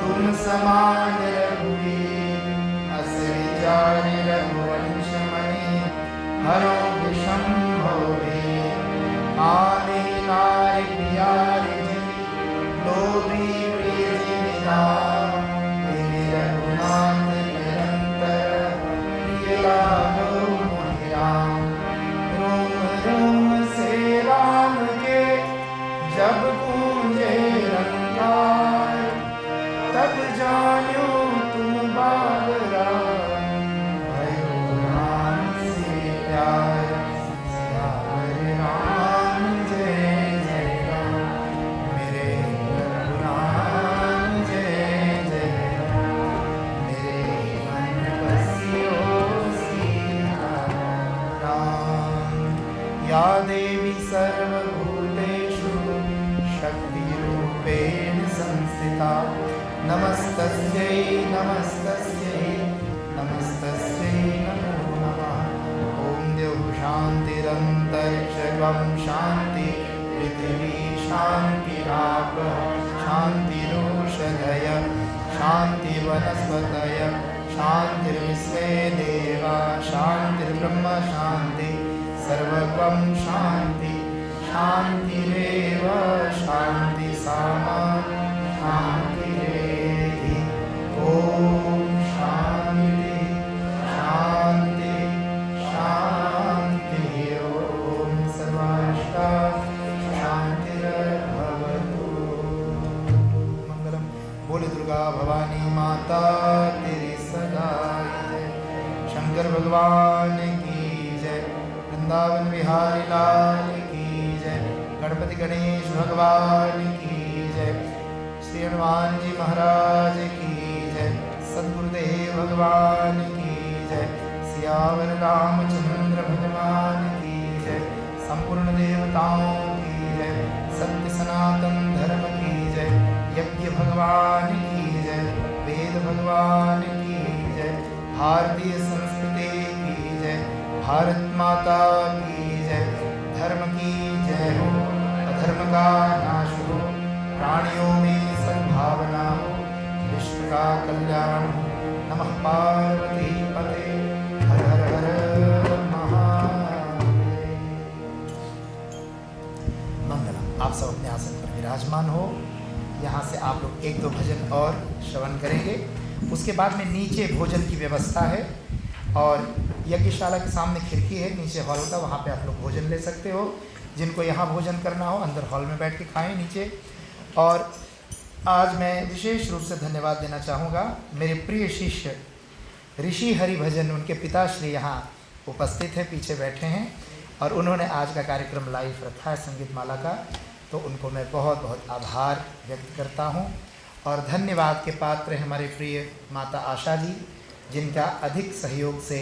ओम समान रघुवीर असि जानि रघुवंश मणि हरो विषम्भो वीर आने नारि प्यारि जिमि लोभी प्रिय जिमि नाम तिमि रघुनाथ निरंतर प्रिय लागो मोहि राम रोम रोम से राम के जब गूंजे रंकार तब जान्यो तुम बाबरा भयो राम से प्यार सियावर राम जय जय राम मेरे राम जय जय राम मेरे मन बसियो सीता राम या देवी सर्वभूतेषु शक्तिरूपेण संस्थिता नमस्तस्यै नमस्तस्यै नमस्तस्यै नमो नमः ओम देव शान्तिरन्तरिक्षगं शान्ति पृथिवी शान्तिराप शान्तिरोषधय शान्तिवनस्पतय शान्तिर्विश्वे देवा शान्तिर्ब्रह्म शान्ति सर्वगं शान्ति शान्तिरेव शान्ति सामा शान्तिरेधि ओम शान्ति शान्ति शान्ति ओम सर्वाष्टा शान्तिर्भवतु मंगलम बोले दुर्गा भवानी माता तेरी सदा जय शंकर भगवान की जय वृंदावन बिहारी लाल की जय गणपति गणेश भगवान की जय श्री हनुमान जी महाराज की जय सद्गुरुदेव भगवान की जय सियावर रामचंद्र भगवान की जय संपूर्ण देवताओं की जय सत्य सनातन धर्म की जय यज्ञ भगवान की जय वेद भगवान की जय भारतीय संस्कृति की जय भारत माता की जय धर्म की जय हो अधर्म का नाश हो प्राणियों में सद्भावना हो विश्व का कल्याण हो नमः पार्वती पते हर हर हर महादेव मंगलम आप सब अपने आसन पर विराजमान हो यहाँ से आप लोग एक दो भजन और श्रवण करेंगे उसके बाद में नीचे भोजन की व्यवस्था है और यज्ञशाला के सामने खिड़की है नीचे हॉल का वहाँ पे आप लोग भोजन ले सकते हो जिनको यहाँ भोजन करना हो अंदर हॉल में बैठ के खाएं नीचे। और आज मैं विशेष रूप से धन्यवाद देना चाहूँगा मेरे प्रिय शिष्य ऋषि हरिभजन उनके पिताश्री यहाँ उपस्थित हैं पीछे बैठे हैं और उन्होंने आज का कार्यक्रम लाइव रखा है संगीत माला का तो उनको मैं बहुत बहुत आभार व्यक्त करता हूँ। और धन्यवाद के पात्र हमारे प्रिय माता आशा जी जिनका अधिक सहयोग से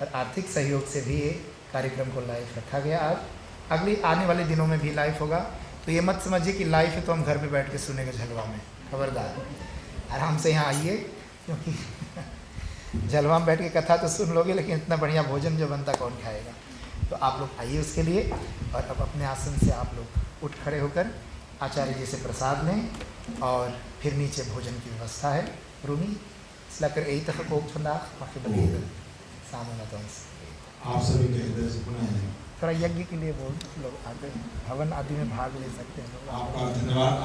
और आर्थिक सहयोग से भी ये कार्यक्रम को लाइव रखा गया। आज अगली आने वाले दिनों में भी लाइव होगा तो ये मत समझिए कि लाइव है तो हम घर पे बैठ के सुनेंगे झलवा में, खबरदार आराम से यहाँ आइए क्योंकि झलवा में बैठ के कथा तो सुन लोगे लेकिन इतना बढ़िया भोजन जो बनता कौन खाएगा। तो आप लोग आइए उसके लिए और अब अपने आसन से आप लोग उठ खड़े होकर आचार्य जी से प्रसाद लें और फिर नीचे भोजन की व्यवस्था है। Rumi is lekker eten gekookt vandaag, mag je beleven सामने met ons। आप सभी के हृदय से पुनः थोड़ा यज्ञ के लिए बोल लोग आगे भवन आदि में भाग ले सकते हैं लोग। आपका धन्यवाद।